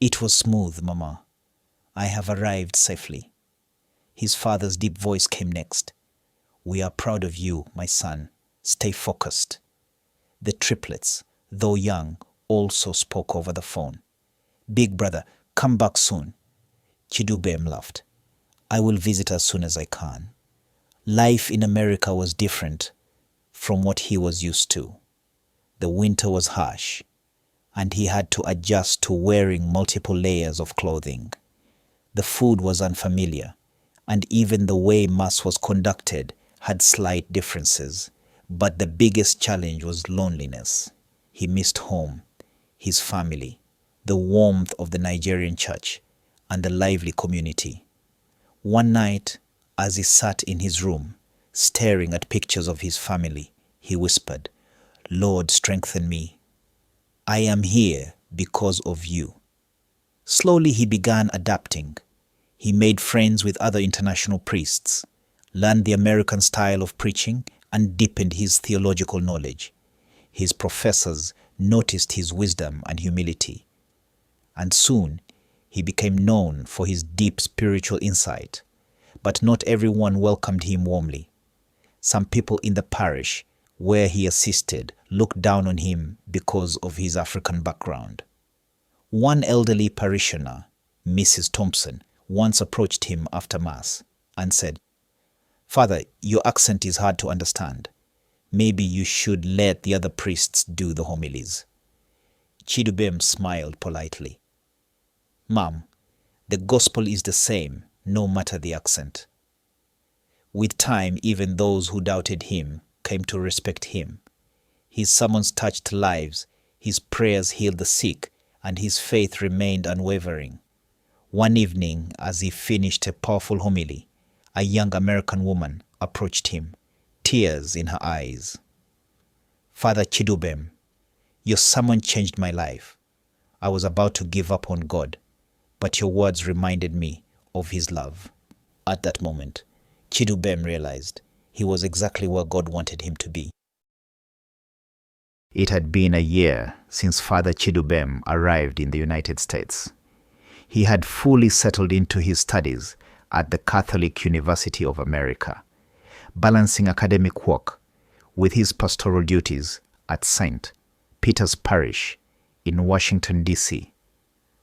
"It was smooth, Mama. I have arrived safely." His father's deep voice came next. "We are proud of you, my son. Stay focused." The triplets, though young, also spoke over the phone. "Big brother, come back soon." Chidubem laughed. "I will visit as soon as I can." Life in America was different from what he was used to. The winter was harsh, and he had to adjust to wearing multiple layers of clothing. The food was unfamiliar, and even the way Mass was conducted had slight differences. But the biggest challenge was loneliness. He missed home, his family, the warmth of the Nigerian church, and the lively community. One night, as he sat in his room, staring at pictures of his family, he whispered, "Lord, strengthen me. I am here because of you." Slowly he began adapting. He made friends with other international priests, learned the American style of preaching, and deepened his theological knowledge. His professors noticed his wisdom and humility, and soon he became known for his deep spiritual insight. But not everyone welcomed him warmly. Some people in the parish where he assisted looked down on him because of his African background. One elderly parishioner, Mrs. Thompson, once approached him after Mass and said, "Father, your accent is hard to understand. Maybe you should let the other priests do the homilies." Chidubem smiled politely. "Ma'am, the gospel is the same, no matter the accent." With time, even those who doubted him came to respect him. His sermons touched lives, his prayers healed the sick, and his faith remained unwavering. One evening, as he finished a powerful homily, a young American woman approached him, tears in her eyes. "Father Chidubem, your sermon changed my life. I was about to give up on God, but your words reminded me of his love." At that moment, Chidubem realized he was exactly where God wanted him to be. It had been a year since Father Chidubem arrived in the United States. He had fully settled into his studies at the Catholic University of America, balancing academic work with his pastoral duties at St. Peter's Parish in Washington, D.C.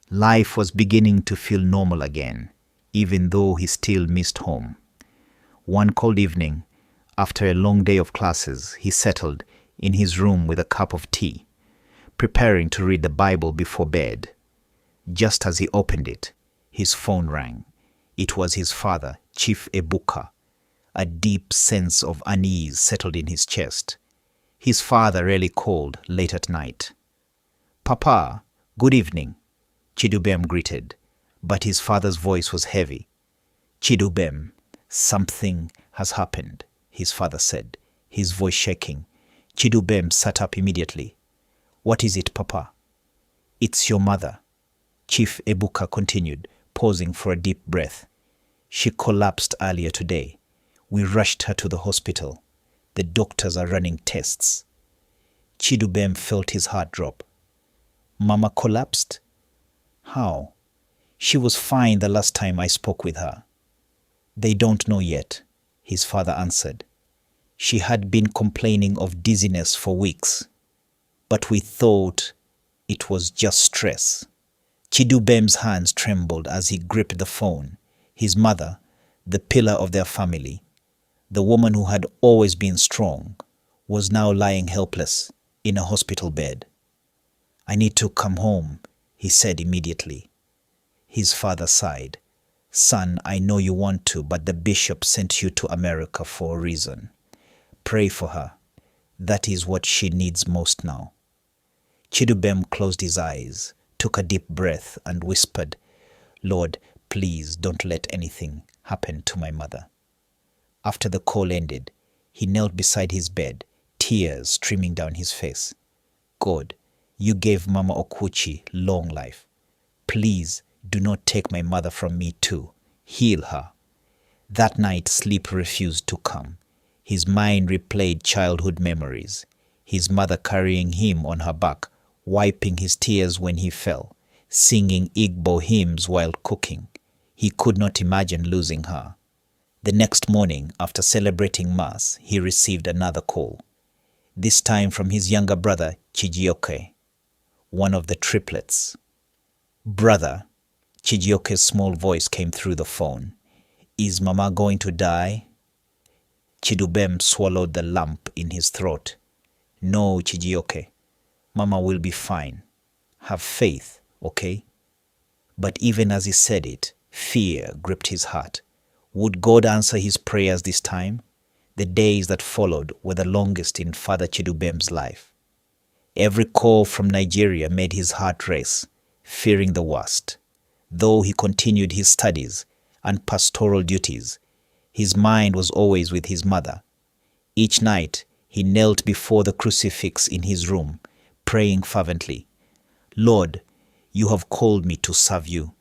Life was beginning to feel normal again, even though he still missed home. One cold evening, after a long day of classes, he settled in his room with a cup of tea, preparing to read the Bible before bed. Just as he opened it, his phone rang. It was his father, Chief Ebuka. A deep sense of unease settled in his chest. His father rarely called late at night. "Papa, good evening," Chidubem greeted, but his father's voice was heavy. "Chidubem, something has happened," his father said, his voice shaking. Chidubem sat up immediately. "What is it, Papa?" "It's your mother." Chief Ebuka continued, pausing for a deep breath. She collapsed earlier today. We rushed her to the hospital. The doctors are running tests. Chidubem felt his heart drop. Mama collapsed? How? She was fine the last time I spoke with her. They don't know yet, his father answered. She had been complaining of dizziness for weeks, but we thought it was just stress. Chidubem's hands trembled as he gripped the phone. His mother, the pillar of their family, the woman who had always been strong, was now lying helpless in a hospital bed. I need to come home, he said immediately. His father sighed. Son, I know you want to, but the bishop sent you to America for a reason. Pray for her. That is what she needs most now. Chidubem closed his eyes, took a deep breath, and whispered, Lord, please don't let anything happen to my mother. After the call ended, he knelt beside his bed, tears streaming down his face. God, you gave Mama Okuchi long life. Please do not take my mother from me too. Heal her. That night, sleep refused to come. His mind replayed childhood memories. His mother carrying him on her back, wiping his tears when he fell, singing Igbo hymns while cooking. He could not imagine losing her. The next morning, after celebrating Mass, he received another call. This time from his younger brother, Chijioke, one of the triplets. Brother, Chijioke's small voice came through the phone. Is Mama going to die? Chidubem swallowed the lump in his throat. No, Chijioke. Mama will be fine. Have faith, okay? But even as he said it, fear gripped his heart. Would God answer his prayers this time? The days that followed were the longest in Father Chidubem's life. Every call from Nigeria made his heart race, fearing the worst. Though he continued his studies and pastoral duties, his mind was always with his mother. Each night, he knelt before the crucifix in his room, praying fervently, Lord, you have called me to serve you,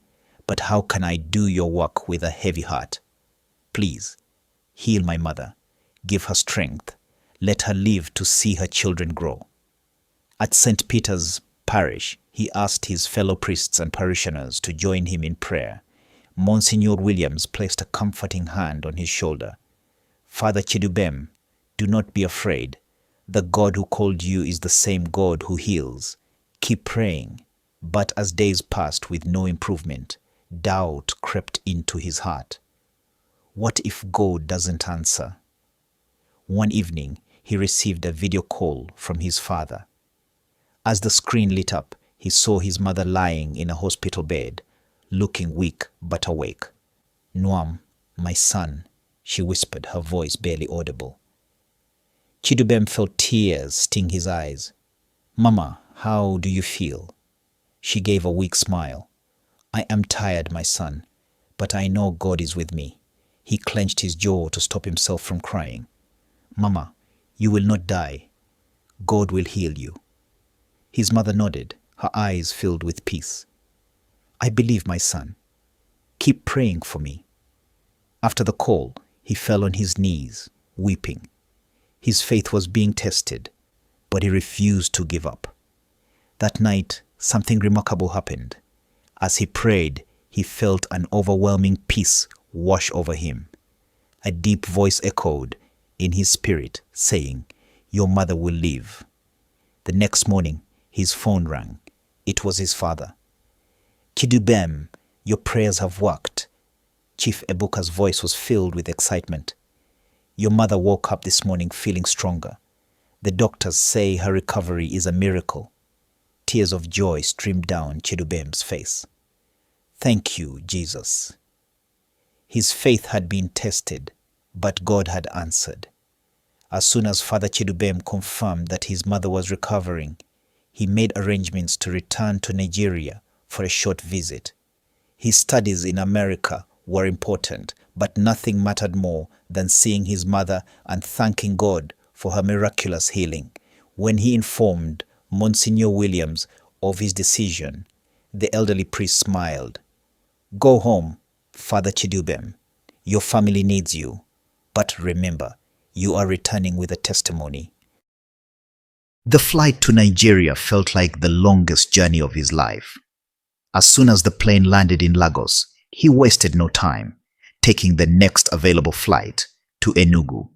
but how can I do your work with a heavy heart? Please, heal my mother, give her strength, let her live to see her children grow. At St. Peter's Parish, he asked his fellow priests and parishioners to join him in prayer. Monsignor Williams placed a comforting hand on his shoulder. Father Chidubem, do not be afraid. The God who called you is the same God who heals. Keep praying. But as days passed with no improvement, doubt crept into his heart. What if God doesn't answer? One evening, he received a video call from his father. As the screen lit up, he saw his mother lying in a hospital bed, looking weak but awake. Nwam, my son, she whispered, her voice barely audible. Chidubem felt tears sting his eyes. Mama, how do you feel? She gave a weak smile. I am tired, my son, but I know God is with me. He clenched his jaw to stop himself from crying. Mama, you will not die. God will heal you. His mother nodded, her eyes filled with peace. I believe, my son. Keep praying for me. After the call, he fell on his knees, weeping. His faith was being tested, but he refused to give up. That night, something remarkable happened. As he prayed, he felt an overwhelming peace wash over him. A deep voice echoed in his spirit, saying, Your mother will live. The next morning, his phone rang. It was his father. Chidubem, your prayers have worked. Chief Ebuka's voice was filled with excitement. Your mother woke up this morning feeling stronger. The doctors say her recovery is a miracle. Tears of joy streamed down Chidubem's face. Thank you, Jesus. His faith had been tested, but God had answered. As soon as Father Chidubem confirmed that his mother was recovering, he made arrangements to return to Nigeria for a short visit. His studies in America were important, but nothing mattered more than seeing his mother and thanking God for her miraculous healing. When he informed Monsignor Williams of his decision, The elderly priest smiled. Go home, Father Chidubem. Your family needs you. But remember, you are returning with a testimony. The flight to Nigeria felt like the longest journey of his life. As soon as the plane landed in Lagos, he wasted no time, taking the next available flight to Enugu.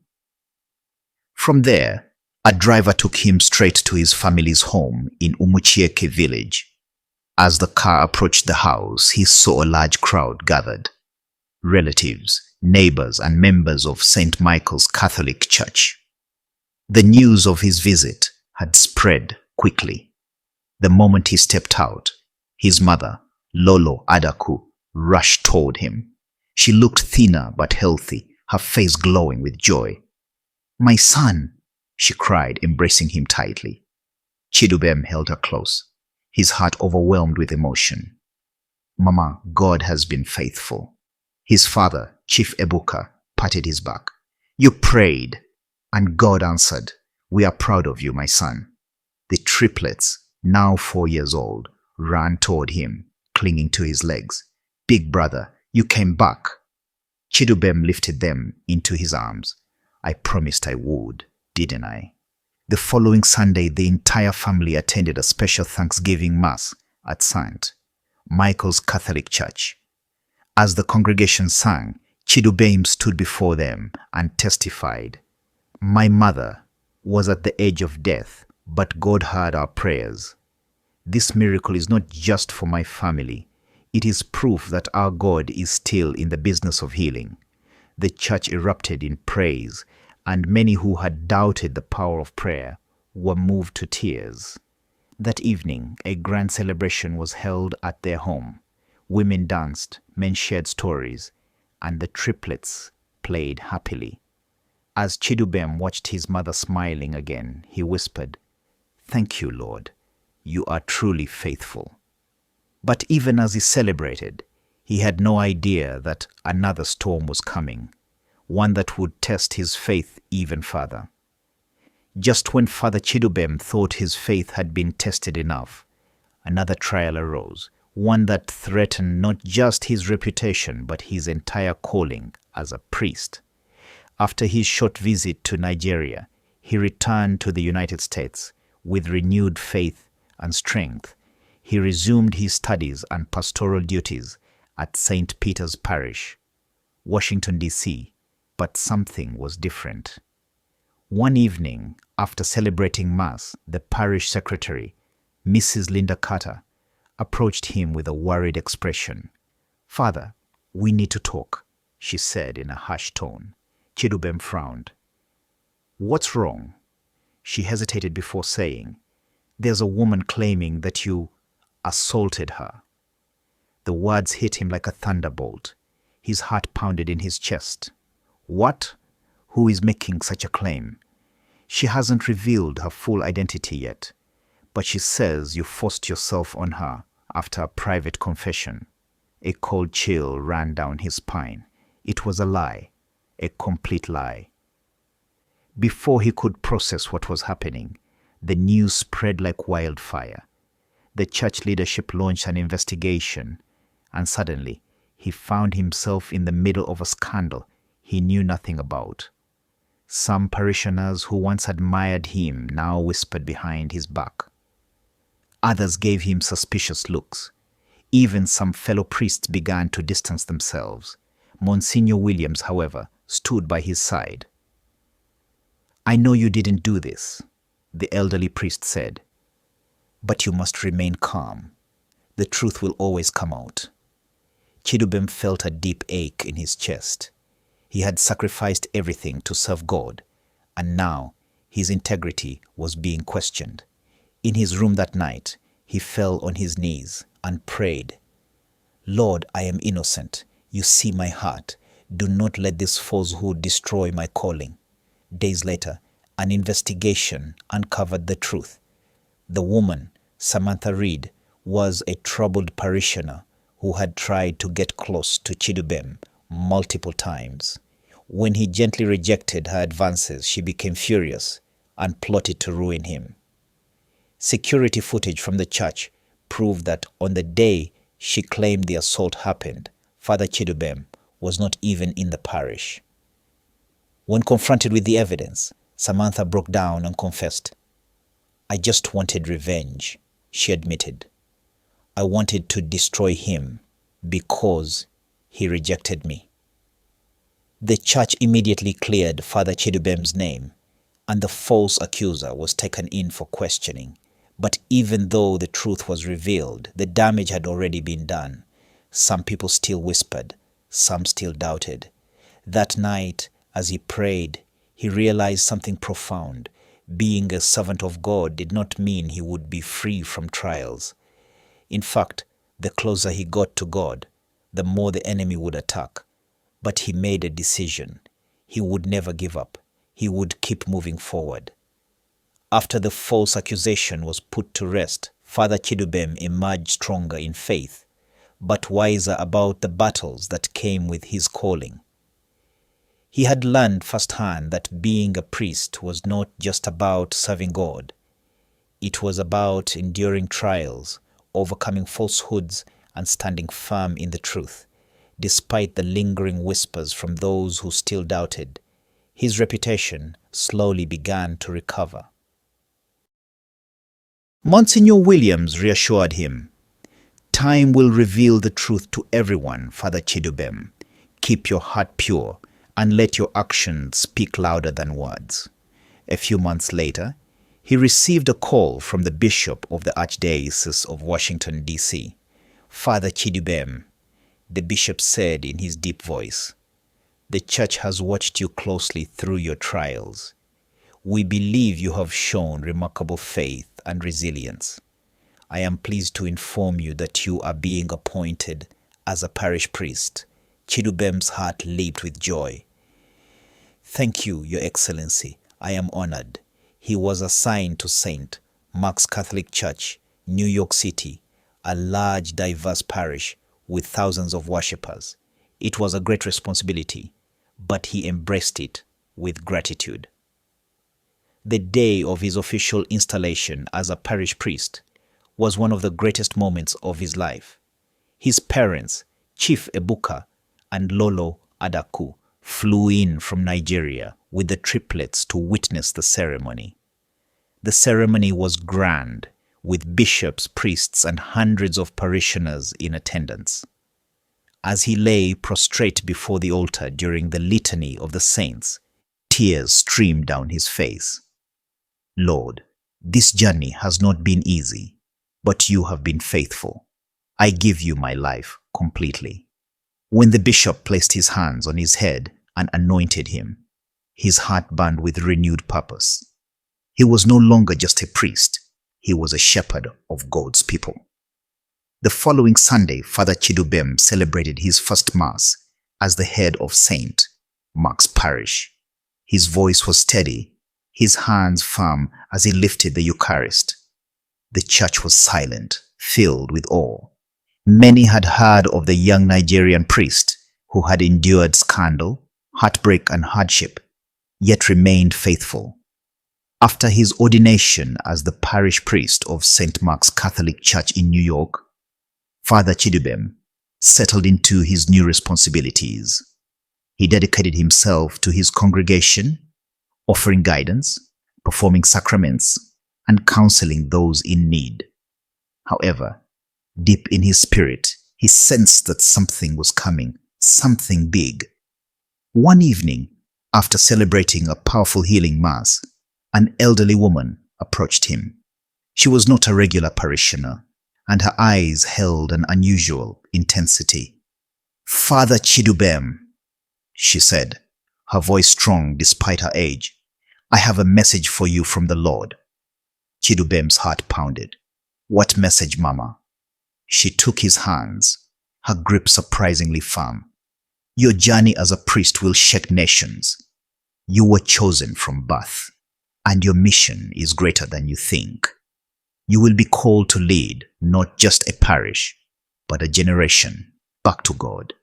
From there, a driver took him straight to his family's home in Umuchieke village. As the car approached the house, he saw a large crowd gathered. Relatives, neighbors, and members of St. Michael's Catholic Church. The news of his visit had spread quickly. The moment he stepped out, his mother, Lolo Adaku, rushed toward him. She looked thinner but healthy, her face glowing with joy. "My son," she cried, embracing him tightly. Chidubem held her close, his heart overwhelmed with emotion. "Mama, God has been faithful." His father, Chief Ebuka, patted his back. "You prayed, and God answered. We are proud of you, my son." The triplets, now 4 years old, ran toward him, clinging to his legs. "Big brother, you came back." Chidubem lifted them into his arms. "I promised I would, didn't I?" The following Sunday, the entire family attended a special Thanksgiving Mass at St. Michael's Catholic Church. As the congregation sang, Chidubem stood before them and testified, "My mother was at the edge of death, but God heard our prayers. This miracle is not just for my family. It is proof that our God is still in the business of healing." The church erupted in praise, and many who had doubted the power of prayer were moved to tears. That evening, a grand celebration was held at their home. Women danced, men shared stories, and the triplets played happily. As Chidubem watched his mother smiling again, he whispered, "Thank you, Lord. You are truly faithful." But even as he celebrated, he had no idea that another storm was coming, one that would test his faith even further. Just when Father Chidubem thought his faith had been tested enough, another trial arose, one that threatened not just his reputation but his entire calling as a priest. After his short visit to Nigeria, he returned to the United States with renewed faith and strength. He resumed his studies and pastoral duties at St. Peter's Parish, Washington, D.C., but something was different. One evening, after celebrating Mass, the parish secretary, Mrs. Linda Carter, approached him with a worried expression. "Father, we need to talk," she said in a harsh tone. Chidubem frowned. "What's wrong?" She hesitated before saying, "There's a woman claiming that you assaulted her." The words hit him like a thunderbolt. His heart pounded in his chest. "What? Who is making such a claim?" "She hasn't revealed her full identity yet, but she says you forced yourself on her after a private confession." A cold chill ran down his spine. It was a lie, a complete lie. Before he could process what was happening, the news spread like wildfire. The church leadership launched an investigation, and suddenly he found himself in the middle of a scandal he knew nothing about. Some parishioners who once admired him now whispered behind his back. Others gave him suspicious looks. Even some fellow priests began to distance themselves. Monsignor Williams, however, stood by his side. "I know you didn't do this," the elderly priest said, "but you must remain calm. The truth will always come out." Chidubem felt a deep ache in his chest. He had sacrificed everything to serve God, and now his integrity was being questioned. In his room that night, he fell on his knees and prayed, "Lord, I am innocent. You see my heart. Do not let this falsehood destroy my calling." Days later, an investigation uncovered the truth. The woman, Samantha Reed, was a troubled parishioner who had tried to get close to Chidubem multiple times. When he gently rejected her advances, she became furious and plotted to ruin him. Security footage from the church proved that on the day she claimed the assault happened, Father Chidubem was not even in the parish. When confronted with the evidence, Samantha broke down and confessed. "I just wanted revenge," she admitted. "I wanted to destroy him because he rejected me." The church immediately cleared Father Chidubem's name, and the false accuser was taken in for questioning. But even though the truth was revealed, the damage had already been done. Some people still whispered, some still doubted. That night, as he prayed, he realized something profound. Being a servant of God did not mean he would be free from trials. In fact, the closer he got to God, the more the enemy would attack. But he made a decision. He would never give up. He would keep moving forward. After the false accusation was put to rest, Father Chidubem emerged stronger in faith, but wiser about the battles that came with his calling. He had learned firsthand that being a priest was not just about serving God. It was about enduring trials, overcoming falsehoods, and standing firm in the truth. Despite the lingering whispers from those who still doubted, his reputation slowly began to recover. Monsignor Williams reassured him, "Time will reveal the truth to everyone, Father Chidubem. Keep your heart pure and let your actions speak louder than words." A few months later, he received a call from the Bishop of the Archdiocese of Washington, D.C. "Father Chidubem," the bishop said in his deep voice, "the church has watched you closely through your trials. We believe you have shown remarkable faith and resilience. I am pleased to inform you that you are being appointed as a parish priest." Chidubem's heart leaped with joy. "Thank you, Your Excellency. I am honored." He was assigned to St. Mark's Catholic Church, New York City, a large, diverse parish with thousands of worshippers. It was a great responsibility, but he embraced it with gratitude. The day of his official installation as a parish priest was one of the greatest moments of his life. His parents, Chief Ebuka and Lolo Adaku, flew in from Nigeria with the triplets to witness the ceremony. The ceremony was grand, with bishops, priests, and hundreds of parishioners in attendance. As he lay prostrate before the altar during the litany of the saints, tears streamed down his face. "Lord, this journey has not been easy, but you have been faithful. I give you my life completely." When the bishop placed his hands on his head and anointed him, his heart burned with renewed purpose. He was no longer just a priest, he was a shepherd of God's people. The following Sunday, Father Chidubem celebrated his first Mass as the head of St. Mark's Parish. His voice was steady, his hands firm as he lifted the Eucharist. The church was silent, filled with awe. Many had heard of the young Nigerian priest who had endured scandal, heartbreak, and hardship, yet remained faithful. After his ordination as the parish priest of St. Mark's Catholic Church in New York, Father Chidubem settled into his new responsibilities. He dedicated himself to his congregation, offering guidance, performing sacraments, and counseling those in need. However, deep in his spirit, he sensed that something was coming, something big. One evening, after celebrating a powerful healing mass, an elderly woman approached him. She was not a regular parishioner, and her eyes held an unusual intensity. "Father Chidubem," she said, her voice strong despite her age, "I have a message for you from the Lord." Chidubem's heart pounded. "What message, Mama?" She took his hands, her grip surprisingly firm. "Your journey as a priest will shake nations. You were chosen from birth, and your mission is greater than you think. You will be called to lead not just a parish, but a generation back to God."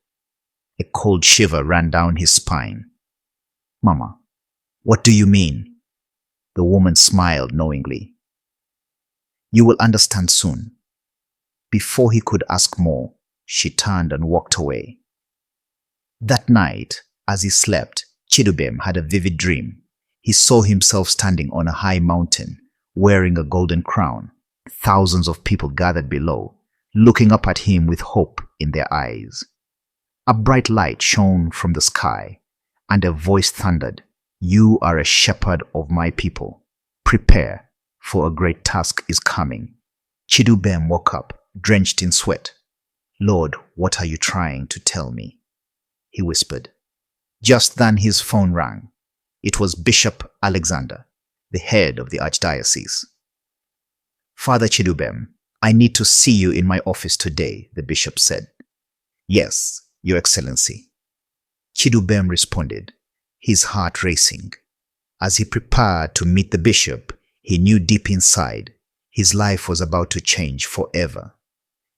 A cold shiver ran down his spine. "Mama, what do you mean?" The woman smiled knowingly. "You will understand soon. Before he could ask more, she turned and walked away. That night, as he slept, Chidubem had a vivid dream. He saw himself standing on a high mountain, wearing a golden crown. Thousands of people gathered below, looking up at him with hope in their eyes. A bright light shone from the sky, and a voice thundered, "You are a shepherd of my people. Prepare, for a great task is coming." Chidubem woke up, drenched in sweat. "Lord, what are you trying to tell me?" he whispered. Just then his phone rang. It was Bishop Alexander, the head of the archdiocese. "Father Chidubem, I need to see you in my office today," the bishop said. "Yes, Your Excellency." Chidubem responded, his heart racing. As he prepared to meet the bishop, he knew deep inside his life was about to change forever.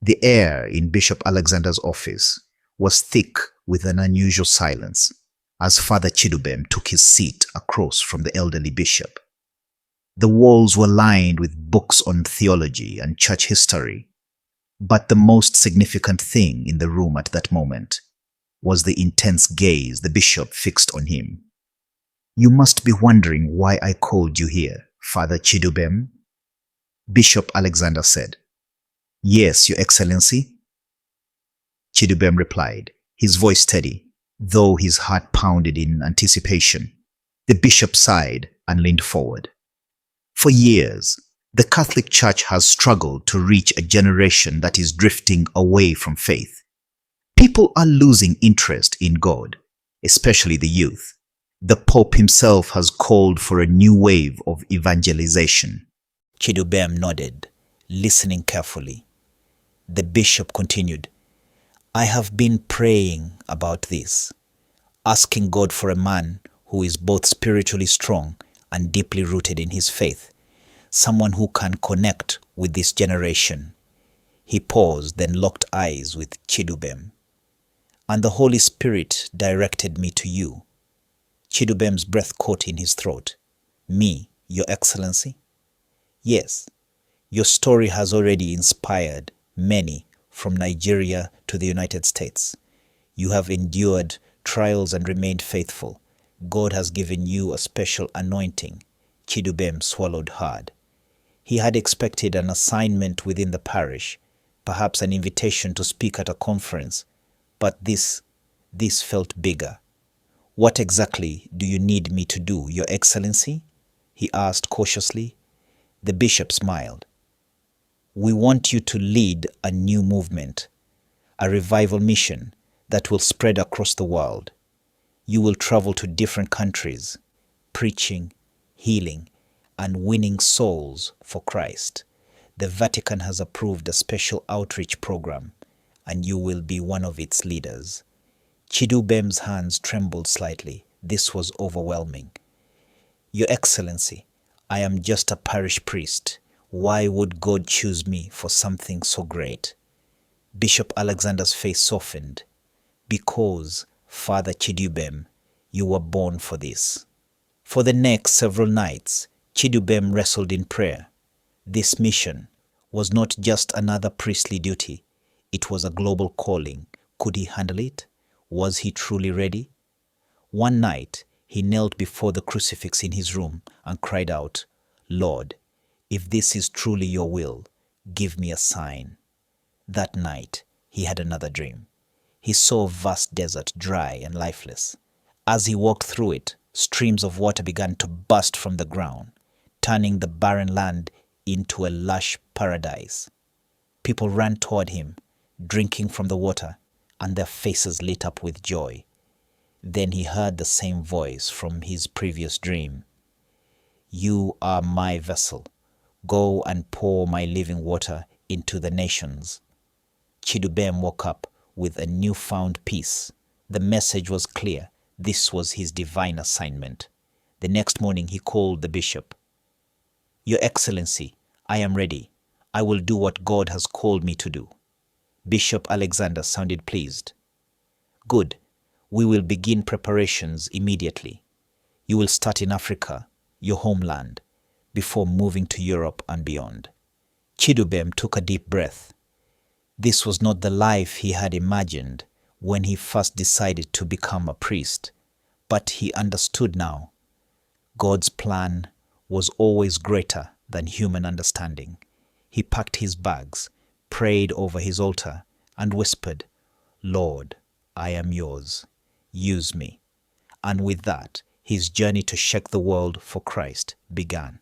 The air in Bishop Alexander's office was thick with an unusual silence as Father Chidubem took his seat across from the elderly bishop. The walls were lined with books on theology and church history, but the most significant thing in the room at that moment was the intense gaze the bishop fixed on him. "You must be wondering why I called you here, Father Chidubem," Bishop Alexander said. "Yes, Your Excellency," Chidubem replied, his voice steady, though his heart pounded in anticipation. The bishop sighed and leaned forward. "For years, the Catholic Church has struggled to reach a generation that is drifting away from faith. People are losing interest in God, especially the youth. The Pope himself has called for a new wave of evangelization." Chidubem nodded, listening carefully. The bishop continued, "I have been praying about this, asking God for a man who is both spiritually strong and deeply rooted in his faith, someone who can connect with this generation." He paused, then locked eyes with Chidubem. "And the Holy Spirit directed me to you." Chidubem's breath caught in his throat. "Me, Your Excellency?" "Yes, your story has already inspired many from Nigeria to the United States. You have endured trials and remained faithful. God has given you a special anointing." Chidubem swallowed hard. He had expected an assignment within the parish, perhaps an invitation to speak at a conference, but this felt bigger. "What exactly do you need me to do, Your Excellency?" he asked cautiously. The bishop smiled. "We want you to lead a new movement, a revival mission that will spread across the world. You will travel to different countries, preaching, healing, and winning souls for Christ. The Vatican has approved a special outreach program, and you will be one of its leaders." Chidubem's hands trembled slightly. This was overwhelming. "Your Excellency, I am just a parish priest. Why would God choose me for something so great?" Bishop Alexander's face softened. "Because, Father Chidubem, you were born for this." For the next several nights, Chidubem wrestled in prayer. This mission was not just another priestly duty. It was a global calling. Could he handle it? Was he truly ready? One night, he knelt before the crucifix in his room and cried out, "Lord, if this is truly your will, give me a sign." That night, he had another dream. He saw a vast desert, dry and lifeless. As he walked through it, streams of water began to burst from the ground, turning the barren land into a lush paradise. People ran toward him, drinking from the water, and their faces lit up with joy. Then he heard the same voice from his previous dream. "You are my vessel. Go and pour my living water into the nations." Chidubem woke up with a newfound peace. The message was clear. This was his divine assignment. The next morning he called the bishop. "Your Excellency, I am ready. I will do what God has called me to do." Bishop Alexander sounded pleased. "Good. We will begin preparations immediately. You will start in Africa, your homeland, before moving to Europe and beyond." Chidubem took a deep breath. This was not the life he had imagined when he first decided to become a priest, but he understood now. God's plan was always greater than human understanding. He packed his bags, prayed over his altar, and whispered, "Lord, I am yours. Use me." And with that, his journey to shake the world for Christ began.